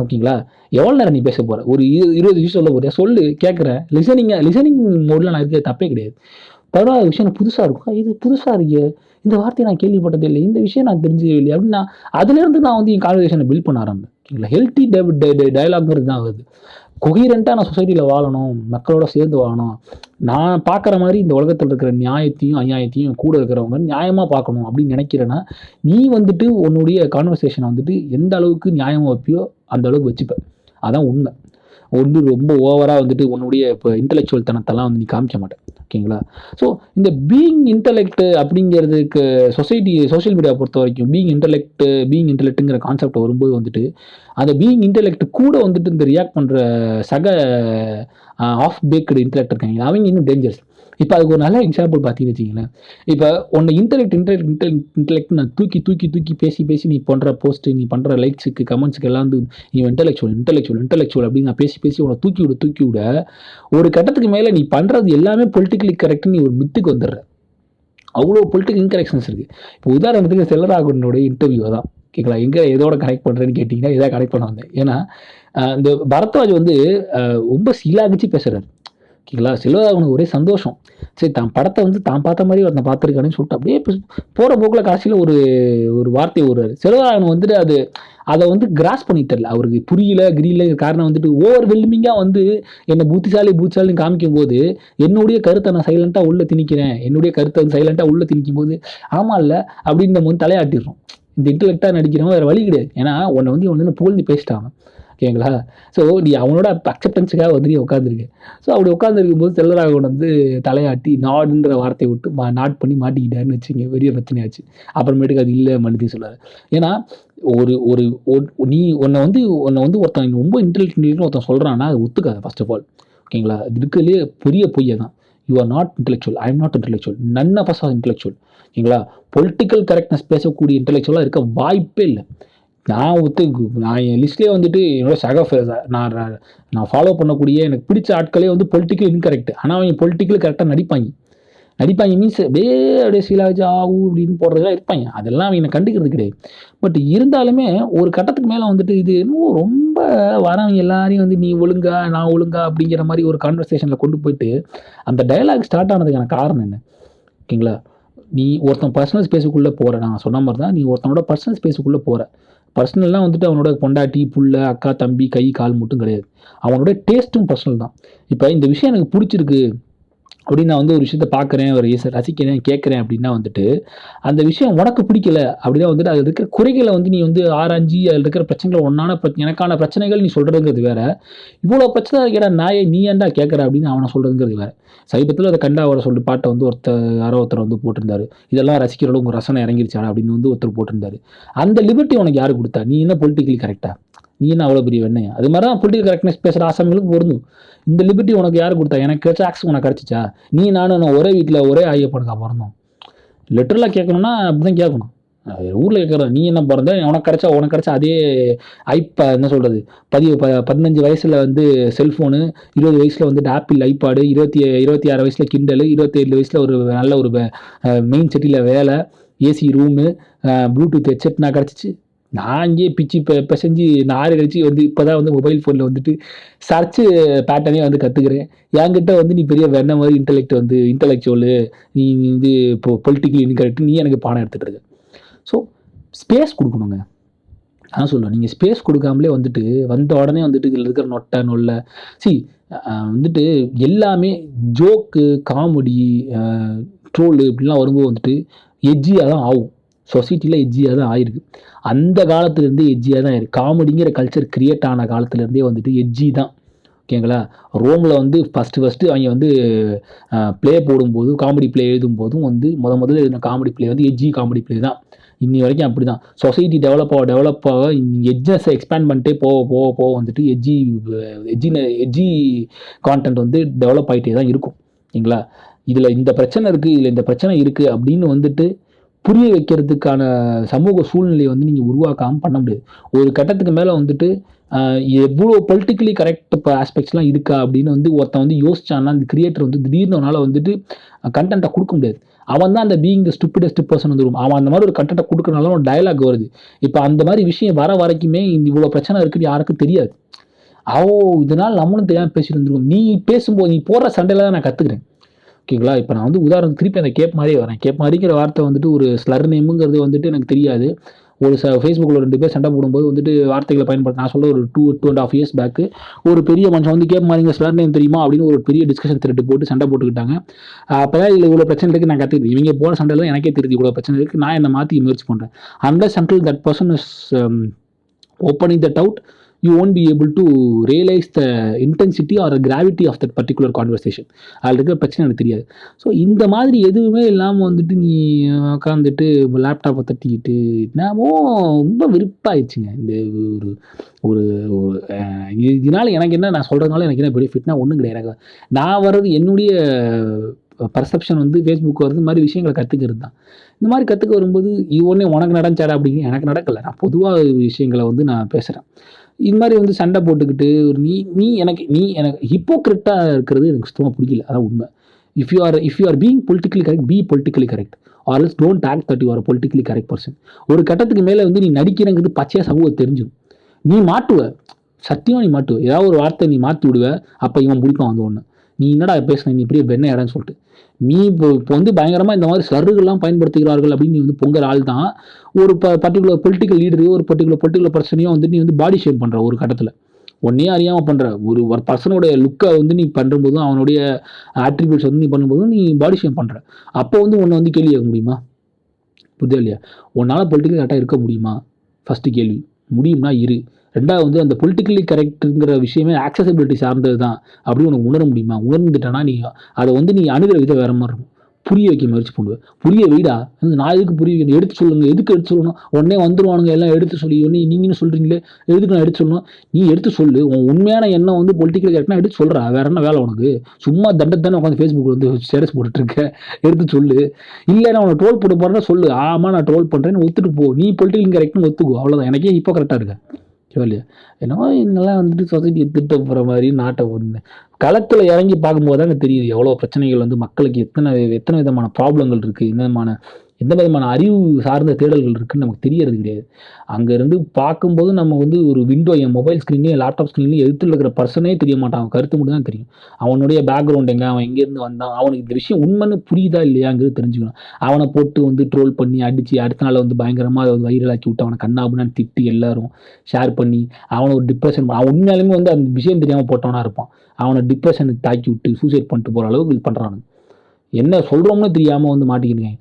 ஓகேங்களா? எவ்வளோ நேரம் நீ பேச போகிற? ஒரு 20 விஷயம் சொல்ல போறியா? சொல்லு, கேட்குறேன். லிசனிங் மோடில் நான் இருக்கிறது தப்பே கிடையாது. 11வது விஷயம் எனக்கு புதுசாக இருக்கும். இது புதுசாக இருக்கே, இந்த வார்த்தையை நான் கேள்விப்பட்டதே இல்லை, இந்த விஷயம் நான் தெரிஞ்சதே இல்லை அப்படின்னு அதுலேருந்து நான் வந்து என் கான்வர்சேஷனை பில்ட் பண்ண ஆரம்பிப்பேன். ஓகேங்களா? ஹெல்த்தி டயலாக்ங்கிறது தான் வருது. கொஹீரண்ட்டாக நான் சொசைட்டியில் வாழணும், மக்களோட சேர்ந்து வாழணும், நான் பார்க்குற மாதிரி இந்த உலகத்தில் இருக்கிற நியாயத்தையும் அநியாயத்தையும் கூட இருக்கிறவங்க நியாயமாக பார்க்கணும் அப்படின்னு நினைக்கிறேன்னா, நீ வந்துட்டு உன்னுடைய கான்வர்சேஷனை வந்துட்டு எந்த அளவுக்கு நியாயமாக வைப்பியோ அந்த அளவுக்கு வச்சுப்பேன். அதான் உண்மை. ரொம்ப ஓவராக வந்துட்டு உன்னுடைய இப்போ இன்டெலெக்சுவல் தனத்தெல்லாம் வந்து நீ காமிக்க மாட்டேன். ஓகேங்களா? ஸோ இந்த பீயிங் இன்டெலெக்ட் அப்படிங்கிறதுக்கு சோஷியல் மீடியா பொறுத்த வரைக்கும் பீயிங் இன்டெலெக்ட்டுங்கிற கான்செப்ட் வரும்போது வந்துட்டு அந்த பீயிங் இன்டெலெக்ட் கூட வந்துட்டு இந்த ரியாக்ட் பண்ணுற சக ஆஃப் பேக்டு இன்டெலெக்ட் இருக்காங்க, அவங்க இன்னும் டேஞ்சர்ஸ். இப்போ அதுக்கு ஒரு நல்ல எக்ஸாம்பிள் பார்த்தீங்கன்னு வச்சிங்களேன். இப்போ உன்னை இன்டெலெக்ட் நான் தூக்கி பேசி நீ பண்ணுற போஸ்ட்டு, நீ பண்ணுற லைக்ஸுக்கு கமெண்ட்ஸுக்கு எல்லாம் வந்து நீ இன்டெலெக்சுவல் அப்படின்னு நான் பேசி உன்னை தூக்கி விட ஒரு கட்டத்துக்கு மேலே நீ பண்ணுறது எல்லாமே பொலிட்டிக்கலி கரெக்ட்னு நீ ஒரு மித்துக்கு வந்துடுற. அவ்வளோ பொலிட்டிக்கல் இன்கரெக்ஷன்ஸ் இருக்குது. இப்போ உதாரணத்துக்கு செல்வராகவனுடைய இன்டர்வியூ தான். ஓகேங்களா? எங்கே எதோட கனெக்ட் பண்ணுறேன்னு கேட்டிங்கன்னா எதாவது கனெக்ட் பண்ண வந்தேன். ஏன்னா இந்த பரத்வாஜ் வந்து ரொம்ப சீலாகிச்சு பேசுகிறார். ஓகேங்களா? செல்வராகவனுக்கு ஒரே சந்தோஷம். சரி, தான் படத்தை வந்து தான் பார்த்த மாதிரி ஒருத்தன் பார்த்துருக்கானு சொல்லிட்டு அப்படியே போகிற போக்கில் கடைசியில் ஒரு வார்த்தை வருவார். செல்வராகவன் வந்துட்டு அதை வந்து கிராஸ் பண்ணி தரல, அவருக்கு கிரியல காரணம் வந்துட்டு ஓவர்வெல்மிங்காக வந்து என்னை புத்திசாலின்னு காமிக்கும் போது என்னுடைய கருத்தை நான் சைலண்ட்டாக உள்ளே திணிக்கிறேன், என்னுடைய கருத்தை வந்து சைலண்ட்டாக உள்ளே திணிக்கும் போது ஆமாம் இல்லை அப்படின்னு நம்ம வந்து தலையாட்டிடுறோம். இந்த இன்டெலெக்டாக நடிக்கிறவங்க வேறு வழி கிடையாது. ஏன்னா உன்னை வந்து புகழ்ந்து பேசிட்டாங்க. ஓகேங்களா? ஸோ நீ அவனோட அக்செப்டன்ஸுக்காக வந்து நீ உட்காந்துருக்கு. ஸோ அப்படி உட்காந்துருக்கும் போது செல்வராகவன் வந்து தலையாட்டி நாடுன்ற வார்த்தையை விட்டு நாட் பண்ணி மாட்டிக்கிட்டாருன்னு வச்சுங்க, பெரிய பிரச்சனையாச்சு. அப்புறமேட்டுக்கு அது இல்லை மனுதி சொல்லாது. ஏன்னா நீ உன்னை வந்து ஒருத்தன் ரொம்ப இன்டெலெக்ட்னு ஒருத்தன் சொல்கிறான்னா அது ஒத்துக்காது ஃபர்ஸ்ட் ஆஃப் ஆல். ஓகேங்களா? அது இருக்கிறதுலே பெரிய பொய்யை தான். You are not intellectual, I am not intellectual, none of us are intellectual. ஓகேங்களா? பொலிட்டிக்கல் கரெக்ட்னஸ் பேசக்கூடிய இன்டெலெக்சுவலாக இருக்க வாய்ப்பே இல்லை. நான் என் லிஸ்ட்லேயே வந்துட்டு என்னோட நான் ஃபாலோ பண்ணக்கூடிய எனக்கு பிடிச்ச ஆட்களே வந்து பொலிட்டிக்கல் இன்கரெக்ட். ஆனால் அவங்க பொலிட்டிக்கல் கரெக்டாக நடிப்பாங்க. நடிப்பாங்க மீன்ஸ் அப்படியே சீலாஜி ஆகு அப்படின்னு போடுறதுலாம் இருப்பாங்க. அதெல்லாம் அவங்க கண்டுக்கிறது கிடையாது. பட் இருந்தாலுமே ஒரு கட்டத்துக்கு மேலே வந்துட்டு இது இன்னும் ரொம்ப வரவங்க எல்லாரையும் வந்து நீ ஒழுங்கா நான் ஒழுங்கா அப்படிங்கிற மாதிரி ஒரு கான்வர்சேஷனில் கொண்டு போயிட்டு அந்த டயலாக் ஸ்டார்ட் ஆனதுக்கான காரணம் என்ன? ஓகேங்களா? நீ ஒருத்தன் பர்சனல் ஸ்பேஸுக்குள்ளே போகிற, நான் சொன்ன மாதிரி தான், நீ ஒருத்தனோட பர்சனல் ஸ்பேஸுக்குள்ளே போகிற. பர்சனல்லாம் வந்துட்டு அவனோட பொண்டாட்டி புள்ள அக்கா தம்பி கை கால் மட்டும் கிடையாது, அவனோட டேஸ்ட்டும் பர்சனல் தான். இப்போ இந்த விஷயம் எனக்கு பிடிச்சிருக்கு அப்படின்னு நான் வந்து ஒரு விஷயத்த பார்க்குறேன், ஒரு ரசிக்கிறேன், கேட்குறேன் அப்படின்னா வந்துட்டு அந்த விஷயம் உனக்கு பிடிக்கல அப்படின்னா வந்துட்டு அதில் இருக்கிற குறைகளை வந்து நீ வந்து ஆராய்ஞ்சி அதில் இருக்கிற பிரச்சனைகளை எனக்கான பிரச்சனைகள் நீ சொல்கிறதுங்கிறது வேற. இவ்வளோ பிரச்சனை இருக்கிற நாயை நீ ஏன்டா கேட்குற அப்படின்னு அவனை சொல்கிறதுங்கிறது வேற. சமீபத்தில் அதை கண்டா அவரை சொல்லி பாட்டை வந்து ஒருத்தர் வந்து போட்டிருந்தாரு, இதெல்லாம் ரசிக்கிறோட உங்கள் ரசனை இறங்கிருச்சாடா அப்படின்னு வந்து ஒருத்தர் போட்டிருந்தாரு. அந்த லிபர்ட்டி உனக்கு யாரு கொடுத்தா? நீ என்ன பொலிட்டிக்கலி கரெக்டா? நீ என்ன அவ்வளோ பெரிய வெண்ணையா? அது மாதிரி தான் பொலிட்டிக்கல் கரெக்ட்னஸ் பேசுகிற ஆசாமிகளுக்கு பொருந்தும். இந்த லிபர்ட்டி உனக்கு யார் கொடுத்தா? எனக்கு கிடைச்ச ஆக்சஸ் உனக்கு கிடச்சிச்சா? நீ நான் ஒரே வீட்டில் ஒரே ஐயப்பனுக்கா பிறந்தோம்? லிட்டரலாக கேட்கணும்னா அப்படி தான் கேட்கணும். ஊரில் கேட்குற நீ என்ன பிறந்த, உனக்கு கிடைச்சா அதே என்ன சொல்கிறது, 15 வயசில் வந்து செல்ஃபோனு, 20 வயசில் வந்துட்டு ஆப்பிள் ஐபாடு, 26 வயசில் கிண்டலு, 27 வயசில் ஒரு நல்ல ஒரு மெயின் சிட்டியில் வேலை, ஏசி ரூமு, ப்ளூடூத் ஹெட்செட் நான் கிடச்சிச்சு. நான் இங்கேயே பிச்சு பிசைஞ்சு 4 கழிச்சு வந்து இப்போ தான் வந்து மொபைல் ஃபோனில் வந்துட்டு சர்ச்சு பேட்டர்னே வந்து கற்றுக்கிறேன். என்கிட்ட வந்து நீ பெரிய வெண்ண மாதிரி இன்டலெக்சுவலு, நீ வந்து இப்போ பொலிட்டிக்கலி இன்கரெக்ட், நீ எனக்கு பாடம் எடுத்துகிட்டு இருக்க. ஸோ ஸ்பேஸ் கொடுக்கணுங்க. நான் சொல்லுவேன், நீங்கள் ஸ்பேஸ் கொடுக்காமலே வந்துட்டு வந்த உடனே வந்துட்டு இதில் இருக்கிற நொல்லை வந்துட்டு எல்லாமே ஜோக்கு காமெடி ட்ரோலு இப்படிலாம் வரும்போது வந்துட்டு எட்ஜியாக தான் ஆகும். சொசைட்டியில் எட்ஜியாக தான் ஆயிருக்கு. அந்த காலத்துலேருந்தே எட்ஜியாக தான் இருக்குது. காமெடிங்கிற கல்ச்சர் கிரியேட் ஆன காலத்துலேருந்தே வந்துட்டு எட்ஜி தான். ஓகேங்களா? ரோமில் வந்து ஃபஸ்ட்டு அவங்க வந்து ப்ளே போடும்போது, காமெடி ப்ளே எழுதும்போதும் வந்து முதல்ல எழுதின காமெடி ப்ளே வந்து எட்ஜி காமெடி ப்ளே தான். இன்னி வரைக்கும் அப்படி தான். சொசைட்டி டெவலப் ஆக எட்ஜஸை எக்ஸ்பேண்ட் பண்ணிட்டே போக வந்துட்டு எட்ஜி கான்டென்ட் வந்து டெவலப் ஆகிட்டே தான் இருக்கும். ஓகேங்களா? இதில் இந்த பிரச்சனை இருக்குது அப்படின்னு வந்துட்டு புரிய வைக்கிறதுக்கான சமூக சூழ்நிலையை வந்து நீங்கள் உருவாக்காமல் பண்ண முடியாது. ஒரு கட்டத்துக்கு மேலே வந்துட்டு எவ்வளோ பொலிட்டிக்கலி கரெக்ட் ஆஸ்பெக்ட்ஸ்லாம் இருக்கா அப்படின்னு வந்து ஒருத்தன் வந்து யோசிச்சான்னா அந்த கிரியேட்டர் வந்து திடீர்னு அவனால் வந்துட்டு கண்டென்ட்டை கொடுக்க முடியாது. அவன் தான் அந்த பீயிங் த ஸ்டூபிடஸ்ட் பர்சன் வந்துடும். அவன் அந்த மாதிரி ஒரு கண்டென்ட்டை கொடுக்கறனால ஒரு டயலாக் வருது. இப்போ அந்த மாதிரி விஷயம் வரைக்குமே இவ்வளோ பிரச்சனை இருக்குன்னு யாருக்கும் தெரியாது. இதனால் நம்மளும் தெரியாமல் பேசிட்டு இருந்துருவோம். நீ பேசும்போது நீ போடுற சண்டையில் தான் நான் கற்றுக்கிறேன். ஓகேங்களா? இப்போ நான் வந்து உதாரணத்துக்கு திருப்பி அந்த கேப் மாதிரியே வரேன். கேப் மாதிரிங்கிற வார்த்தை வந்துட்டு ஒரு ஸ்லர் நேமுங்கிறது வந்துட்டு எனக்கு தெரியாது. ஒரு ஃபேஸ்புக்கில் 2 பேர் சண்டை போடும்போது வந்துட்டு வார்த்தைகளை பயன்படுத்த நான் சொல்ல ஒரு 2.5 இயர்ஸ் பேக்கு ஒரு பெரிய மனுஷன் வந்து கேப் மாதிரிங்க ஸ்லர் நேம் தெரியுமா அப்படின்னு ஒரு பெரிய டிஸ்கஷன் த்ரெட் போட்டு சண்டை போட்டுக்கிட்டாங்க. அப்போ தான் இதில் இவ்வளோ பிரச்சனை இருக்குது நான் கற்றுக்கிட்டேன். இவங்க போன சண்டையில் எனக்கே தெரியுது இவ்வளோ பிரச்சனை இருக்குது, நான் என்னை மாற்றி முயற்சி பண்ணுறேன். Unless until that person is opening that out, you won't be able to realize the intensity or the gravity of that particular conversation. அதில் இருக்கிற பிரச்சனை எனக்கு தெரியாது. ஸோ இந்த மாதிரி எதுவுமே இல்லாமல் வந்துட்டு நீ உட்காந்துட்டு லேப்டாப்பை தட்டிக்கிட்டு என்னமோ ரொம்ப விருப்பாயிடுச்சுங்க. இந்த ஒரு இதனால் எனக்கு என்ன, நான் சொல்கிறதுனால எனக்கு என்ன பெனிஃபிட்னா ஒன்றும் கிடையாது. எனக்கு நான் வர்றது என்னுடைய பர்செப்ஷன் வந்து ஃபேஸ்புக் வருது, இந்த மாதிரி விஷயங்களை கற்றுக்கிறது தான். இந்த மாதிரி கற்றுக்க வரும்போது இது ஒன்றே உனக்கு நடந்துச்சாடா அப்படிங்க எனக்கு நடக்கலை. நான் பொதுவாக விஷயங்களை வந்து நான் பேசுகிறேன். இது மாதிரி வந்து சண்டை போட்டுக்கிட்டு நீ எனக்கு ஹிப்போக்ரிட்டாக இருக்கிறது எனக்கு சுத்தமாக பிடிக்கல. அதான் உண்மை. If you are being politically correct, be politically correct, or else don't act that you are politically correct person. ஒரு கட்டத்துக்கு மேலே வந்து நீ நடிக்கிறங்கிறது பச்சையாக சமூகம் தெரிஞ்சிடும். நீ மாட்டுவ, சத்தியமாக நீ மாட்டுவ. ஏதாவது ஒரு வார்த்தை நீ மாற்றி விடுவ, அப்போ இவன் பிடிப்பான் வந்து ஒன்று. நீ என்னடா பேசுன, நீ இப்படியே பெண்ணை இடம்னு சொல்லிட்டு நீ இப்போ வந்து பயங்கரமாக இந்த மாதிரி ஸ்லர்கள்லாம் பயன்படுத்துகிறார்கள் அப்படின்னு நீ வந்து பொங்கல் ஆள் தான். ஒரு பர்டிகுலர் பொலிட்டிக்கல் லீடரு, ஒரு பர்டிகுலர் பர்சனையும் வந்து நீ வந்து பாடி ஷேம் பண்ணுற ஒரு கட்டத்தில் ஒன்னே அறியாமல் பண்ணுற ஒரு பர்சனுடைய லுக்கை வந்து நீ பண்ணும்போதும் அவனுடைய ஆட்ரிபியூட்ஸ் வந்து நீ பண்ணும்போதும் நீ பாடி ஷேம் பண்ணுற. அப்போ வந்து உன்னை வந்து கேள்வி கேட்க முடியுமா? புரியுதா இல்லையா? உன்னால் பொலிட்டிக்கல் கரெக்டாக இருக்க முடியுமா? ஃபஸ்ட்டு கேள்வி. முடியும்னா இரு. ரெண்டாவது வந்து அந்த பொலிட்டிக்கலி கரெக்டுங்கிற விஷயமே ஆக்சசபிலிட்டி சார்ந்தது தான் அப்படின்னு உனக்கு உணர முடியுமா? உணர்ந்துட்டேன்னா நீ அதை வந்து நீ அணுகிற விதம் வேறு மாதிரி இருக்கும். புரிய வைக்க முயற்சி பண்ணுவேன். புரிய வைடா, நான் எதுக்கு புரிய வைக்கணும்? எடுத்து சொல்லுங்கள். எதுக்கு எடுத்து சொல்லணும்? உடனே வந்துடுவானுங்க எல்லாம் எடுத்து சொல்லி நீங்களும் சொல்கிறீங்களே, எதுக்கு நான் எடுத்து சொல்லணும்? நீ எடுத்து சொல்லு. உன் உண்மையான எண்ணம் வந்து பொலிட்டிக்கல் கரெக்டாக எடுத்து சொல்கிறா. வேற என்ன வேலை உனக்கு? சும்மா தண்டத்தானே உட்காந்து ஃபேஸ்புக்கில் வந்து ஸ்டேட்டஸ் போட்டுட்ருக்க. எடுத்து சொல்லு. இல்லை நான் உனக்கு ட்ரோல் போட்டு போகிறேன்னா சொல்லு. ஆமாம் நான் ட்ரோல் பண்ணுறேன்னு ஒத்துட்டு போ. நீ பொலிட்டிக்கல் கரெக்ட்னு ஒத்துக்கோ. அவ்வளோதான். எனக்கே இப்போ கரெக்டாக இருக்க. இல்லையா? என்னமோ இவங்கலாம் வந்துட்டு சொசைட்டியை திட்ட போகிற மாதிரி நாட்டை ஒன்று களத்தில் இறங்கி பார்க்கும்போது தாங்க தெரியுது எவ்வளோ பிரச்சனைகள் வந்து மக்களுக்கு எத்தனை விதமான ப்ராப்ளங்கள் இருக்குது, எந்த விதமான அறிவு சார்ந்த தேடல்கள் இருக்குன்னு நமக்கு தெரியறது கிடையாது. அங்கேருந்து பார்க்கும்போது நம்ம வந்து ஒரு விண்டோ என் மொபைல் ஸ்க்ரீன்லேயும் லேப்டாப் ஸ்க்ரீன்லேயும் எதிர்த்துல இருக்கிற பர்சனே தெரிய மாட்டான். அவன் கருத்து மட்டும் தான் தெரியும். அவனுடைய பேக்ரவுண்ட் எங்கே, அவன் எங்கேருந்து வந்தான், அவனுக்கு இந்த விஷயம் உண்மைன்னு புரியுதா இல்லையாங்கிறது தெரிஞ்சுக்கணும். அவனை போட்டு வந்து ட்ரோல் பண்ணி அடித்து அடுத்த நாள் வந்து பயங்கரமாக அதை வைரலாக்கி விட்டு அவனை கண்ணாபுன்னு திட்டி எல்லாரும் ஷேர் பண்ணி அவனை ஒரு டிப்ரெஷன் அவன் உண்மையாலுமே வந்து அந்த விஷயம் தெரியாமல் போட்டவனா இருப்பான். அவனை டிப்ரெஷனுக்கு தாக்கி விட்டு சூசைட் பண்ணிட்டு போகிற அளவுக்கு இது பண்ணுறானு. என்ன சொல்கிறோம்னு தெரியாமல் வந்து மாட்டிக்கிருக்கேன்.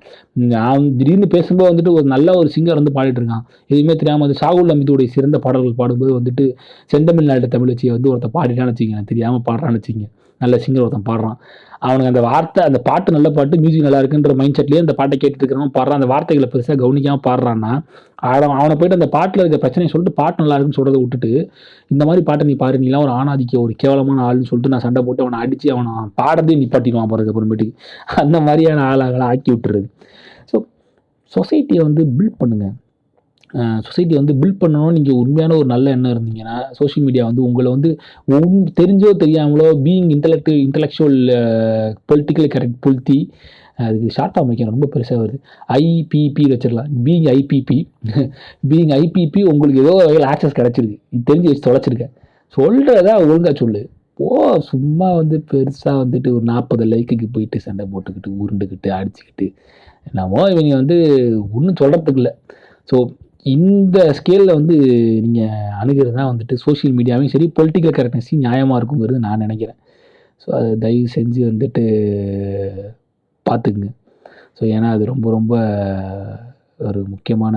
அவன் திடீர்னு பேசும்போது வந்துட்டு ஒரு நல்ல ஒரு சிங்கர் வந்து பாடிட்டு இருக்கான். எதுவுமே தெரியாமல் அது ஷாகுல் அமிதுடைய சிறந்த பாடல்கள் பாடும்போது வந்துட்டு செந்தமிழ்நாட்டு தமிழச்சியை வந்து ஒருத்தன் பாடிட்டான்னு வச்சுக்கங்க, தெரியாமல் பாடுறான்னு வச்சுக்கங்க, நல்ல சிங்கர் ஒருத்தன் பாடுறான். அவனுக்கு அந்த வார்த்தை, அந்த பாட்டு நல்ல பாட்டு, மியூசிக் நல்லா இருக்குன்ற மைண்ட் செட்லேயே அந்த பாட்டை கேட்டுட்டு இருக்கிறவன் பாடுறான். அந்த வார்த்தைகளை பெருசாக கவனிக்காமல் பாடுறான்னா அவனை போய்ட்டு அந்த பாட்டில் இருக்க பிரச்சனையை சொல்லிட்டு பாட்டு நல்லா இருக்குன்னு சொல்கிறத விட்டுட்டு இந்த மாதிரி பாட்டை நீ பாரு, நீலாம் ஒரு ஆணாதிக்க ஒரு கேவலமான ஆள்னு சொல்லிட்டு நான் சண்டை போட்டு அவனை அடித்து அவனை பாடத்தையும் நிப்பாட்டிடுவான் பாருங்க அப்புறமேட்டுக்கு. அந்த மாதிரியான ஆளாகளை ஆக்கி விட்டுறது. ஸோ சொசைட்டியை வந்து பில்ட் பண்ணுங்கள். சொசைட்டியை வந்து பில்ட் பண்ணணும். நீங்கள் உண்மையான ஒரு நல்ல எண்ணம் இருந்தீங்கன்னா சோஷியல் மீடியா வந்து உங்களை வந்து தெரிஞ்சோ தெரியாமலோ இன்டலெக்சுவல் பொலிட்டிக்கலி கரெக்ட் புல்த்தி அதுக்கு ஷார்ட்டாக வைக்கணும், ரொம்ப பெருசாக வருது. ஐபிபி வச்சிடலாம். பீயிங் ஐபிபி உங்களுக்கு ஏதோ வகையில் ஆக்சஸ் கிடச்சிருக்கு, தெரிஞ்சு வச்சு தொலைச்சிருக்கேன். சொல்கிறதா ஒழுங்காக சொல்லு. சும்மா வந்து பெருசாக வந்துட்டு ஒரு 40 லைக்குக்கு போயிட்டு சண்டை போட்டுக்கிட்டு உருண்டுக்கிட்டு அடிச்சுக்கிட்டு என்னமோ இவங்க வந்து ஒன்றும் சொல்கிறதுக்கு இல்லை. ஸோ இந்த ஸ்கேலில் வந்து நீங்கள் அணுகிறது தான் வந்துட்டு சோஷியல் மீடியாவையும் சரி பொலிட்டிக்கல் கரெக்ட்னஸையும் நியாயமாக இருக்குங்கிறது நான் நினைக்கிறேன். ஸோ அதை தயவு செஞ்சு வந்துட்டு பார்த்துக்குங்க. ஸோ ஏன்னா அது ரொம்ப ரொம்ப ஒரு முக்கியமான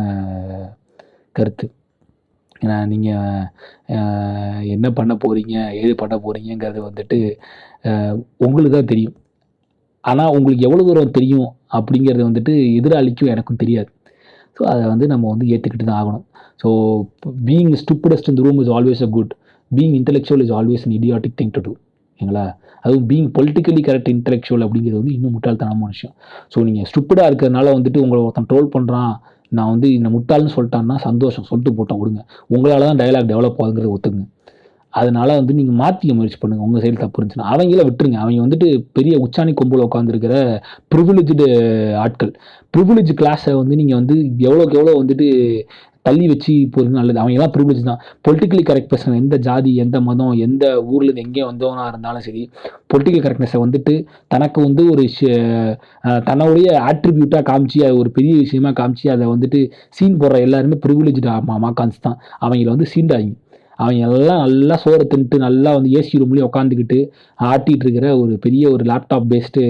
கருத்து. ஏன்னா நீங்கள் என்ன பண்ண போகிறீங்க, ஏது பண்ண போகிறீங்கிறது வந்துட்டு உங்களுக்கு தான் தெரியும். ஆனால் உங்களுக்கு எவ்வளோ தூரம் தெரியும் அப்படிங்கிறது வந்துட்டு எதிராளிக்கும் எனக்கும் தெரியாது. ஸோ அதை வந்து நம்ம வந்து ஏற்றுக்கிட்டு தான் ஆகணும். So being stupidest in the room is always a good, being intellectual is always an idiotic thing to do. சரிங்களா? அதுவும் பீயிங் பொலிட்டிக்கலி கரெக்ட் இன்டெலெக்சுவல் அப்படிங்கிறது வந்து இன்னும் முட்டாள்தனமான விஷயம். ஸோ நீங்கள் ஸ்டூபிடாக இருக்கிறதுனால வந்துட்டு உங்களை ஒருத்தன் ட்ரோல் பண்ணுறான், நான் வந்து இந்த முட்டாள்னு சொல்லிட்டான்னா சந்தோஷம், சொல்லிட்டு போட்டோம் கொடுங்க. உங்களால் தான் டயலாக் டெவலப் ஆகுங்கிறத ஒத்துக்குங்க. அதனால வந்து நீங்கள் மாற்றிக்க முயற்சி பண்ணுங்கள். உங்கள் சைடு தப்பு இருந்துச்சுன்னா அவங்கள விட்டுருங்க. அவங்க வந்துட்டு பெரிய உச்சாணி கொம்பில் உட்காந்துருக்கிற ப்ரிவிலேஜ்டு ஆட்கள். ப்ரிவிலேஜ் கிளாஸை வந்து நீங்கள் வந்து எவ்வளோக்கு எவ்வளோ வந்துட்டு தள்ளி வச்சு போகிறது நல்லது. அவங்கெல்லாம் ப்ரிவிலேஜ் தான். பொலிட்டிக்கலி கரெக்ட் பர்சன், எந்த ஜாதி, எந்த மதம், எந்த ஊர்லேருந்து எங்கேயும் வந்தவனாக இருந்தாலும் சரி, பொலிட்டிக்கல் கரெக்ட்னஸை வந்துட்டு தனக்கு வந்து ஒரு தன்னுடைய ஆட்ரிபியூட்டாக காமிச்சு அது ஒரு பெரிய விஷயமா காமிச்சு அதை வந்துட்டு சீன் போடுற எல்லாருமே ப்ரிவிலேஜ்டு மாக்கான்ஸ் தான். அவங்கள வந்து சீண்டாங்க. அவங்க எல்லாம் நல்லா சோறை தின்ட்டு நல்லா வந்து ஏசி ரூம்லேயே உட்காந்துக்கிட்டு ஆட்டிகிட்டு இருக்கிற ஒரு பெரிய ஒரு லேப்டாப் பேஸ்டு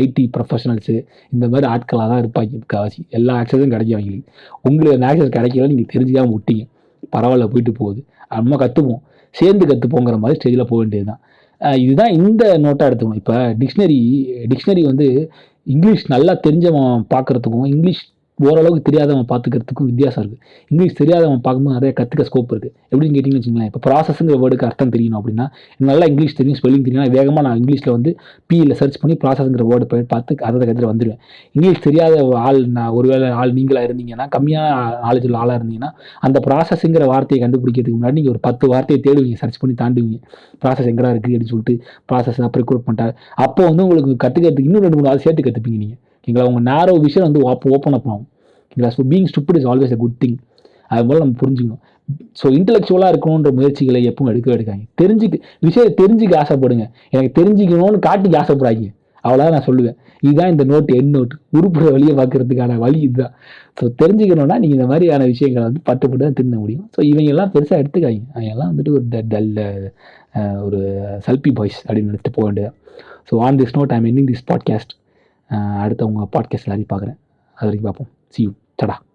ஐடி ப்ரொஃபஷனல்ஸு இந்த மாதிரி ஆட்களாக தான் இருப்பாங்க முக்கால்வாசி. எல்லா ஆக்சஸும் கிடைக்கும் அவங்களுக்கு. உங்களுக்கு அந்த ஆக்சஸ் கிடைக்கல, நீங்கள் தெரிஞ்சுக்காமல் விட்டீங்க, பரவாயில்ல போயிட்டு போகுது, நம்ம கற்றுப்போம், சேர்ந்து கற்றுப்போங்கிற மாதிரி ஸ்டேஜில் போக வேண்டியது தான். இதுதான் இந்த நோட்டாக எடுத்துக்கணும். இப்போ டிக்ஷனரி வந்து இங்கிலீஷ் நல்லா தெரிஞ்சவன் பார்க்குறதுக்கும் இங்கிலீஷ் ஓரளவுக்கு தெரியாதவன் பார்த்துக்கிறதுக்கும் வித்தியாசம் இருக்குது. இங்கிலீஷ் தெரியாதவன் பார்க்கும்போது நிறைய கற்றுக்க ஸ்கோப் இருக்குது. எப்படின்னு கேட்டிங்கன்னு வச்சுங்களேன், இப்போ ப்ராசஸ்ங்கிற வேர்டுக்கு அர்த்தம் தெரியணும் அப்படின்னா நல்லா இங்கிலீஷ் தெரியும், ஸ்பெல்லிங் தெரியும், வேகமாக நான் இங்கிலீஷில் வந்து பியில் சர்ச் பண்ணி ப்ராசஸ்ங்கிற வேர்டு போய் பார்த்து அதை கற்றுட்டு வந்துடுவேன். இங்கிலீஷ் தெரியாத நான் ஒருவேளை நீங்களாக இருந்தீங்கன்னா, கம்மியான நாலேஜ் உள்ள ஆளாக இருந்தீங்கன்னா, அந்த ப்ராசஸ்ங்கிற வார்த்தையை கண்டுபிடிக்கிறதுக்கு முன்னாடி நீங்கள் ஒரு 10 வார்த்தையை தேடுவீங்க, சர்ச் பண்ணி தாண்டுவீங்க. ப்ராசஸ் எங்கடா இருக்குது அப்படின்னு சொல்லிட்டு ப்ராசஸ் அப்புறம் ரிக்ரூட் பண்ணிட்டார். அப்போ வந்து உங்களுக்கு கற்றுக்கிறதுக்கு இன்னும் 2-3 நாள் சேர்த்து கற்றுப்பீங்க நீங்கள். ஓகேங்களா? உங்கள் நேரோ விஷயம் வந்து ஓப்பன் அப் ஆகும். ஓகேங்களா? So being stupid is always a good thing. அது போல் நம்ம புரிஞ்சுக்கணும். ஸோ இன்டெலெக்சுவலாக இருக்கணுன்ற முயற்சிகளை எப்பவும் எடுக்காங்க. விஷயத்தை தெரிஞ்சுக்க ஆசைப்படுங்க. எனக்கு தெரிஞ்சுக்கணும்னு காட்டிக்கு ஆசைப்படாதீங்க. அவ்வளோதான் நான் சொல்லுவேன். இதுதான் இந்த நோட்டு, என் நோட்டு. உருப்புற வழியை பார்க்கறதுக்கான வழி இதுதான். ஸோ தெரிஞ்சுக்கணும்னா நீங்கள் இந்த மாதிரியான விஷயங்களை வந்து பட்டு தான் திருந்த முடியும். ஸோ இவங்கெல்லாம் பெருசாக எடுத்துக்காங்க. அவங்கெல்லாம் வந்துட்டு ஒரு சல்பி பாய்ஸ் அப்படின்னு நினைச்சிட்டு போக வேண்டியது. So on this note I am ending this podcast. அடுத்த உங்கள் பாட்காஸ்ட் எல்லாரையும் பார்க்குறேன். அது வரைக்கும் பார்ப்போம். See you. Ta-da.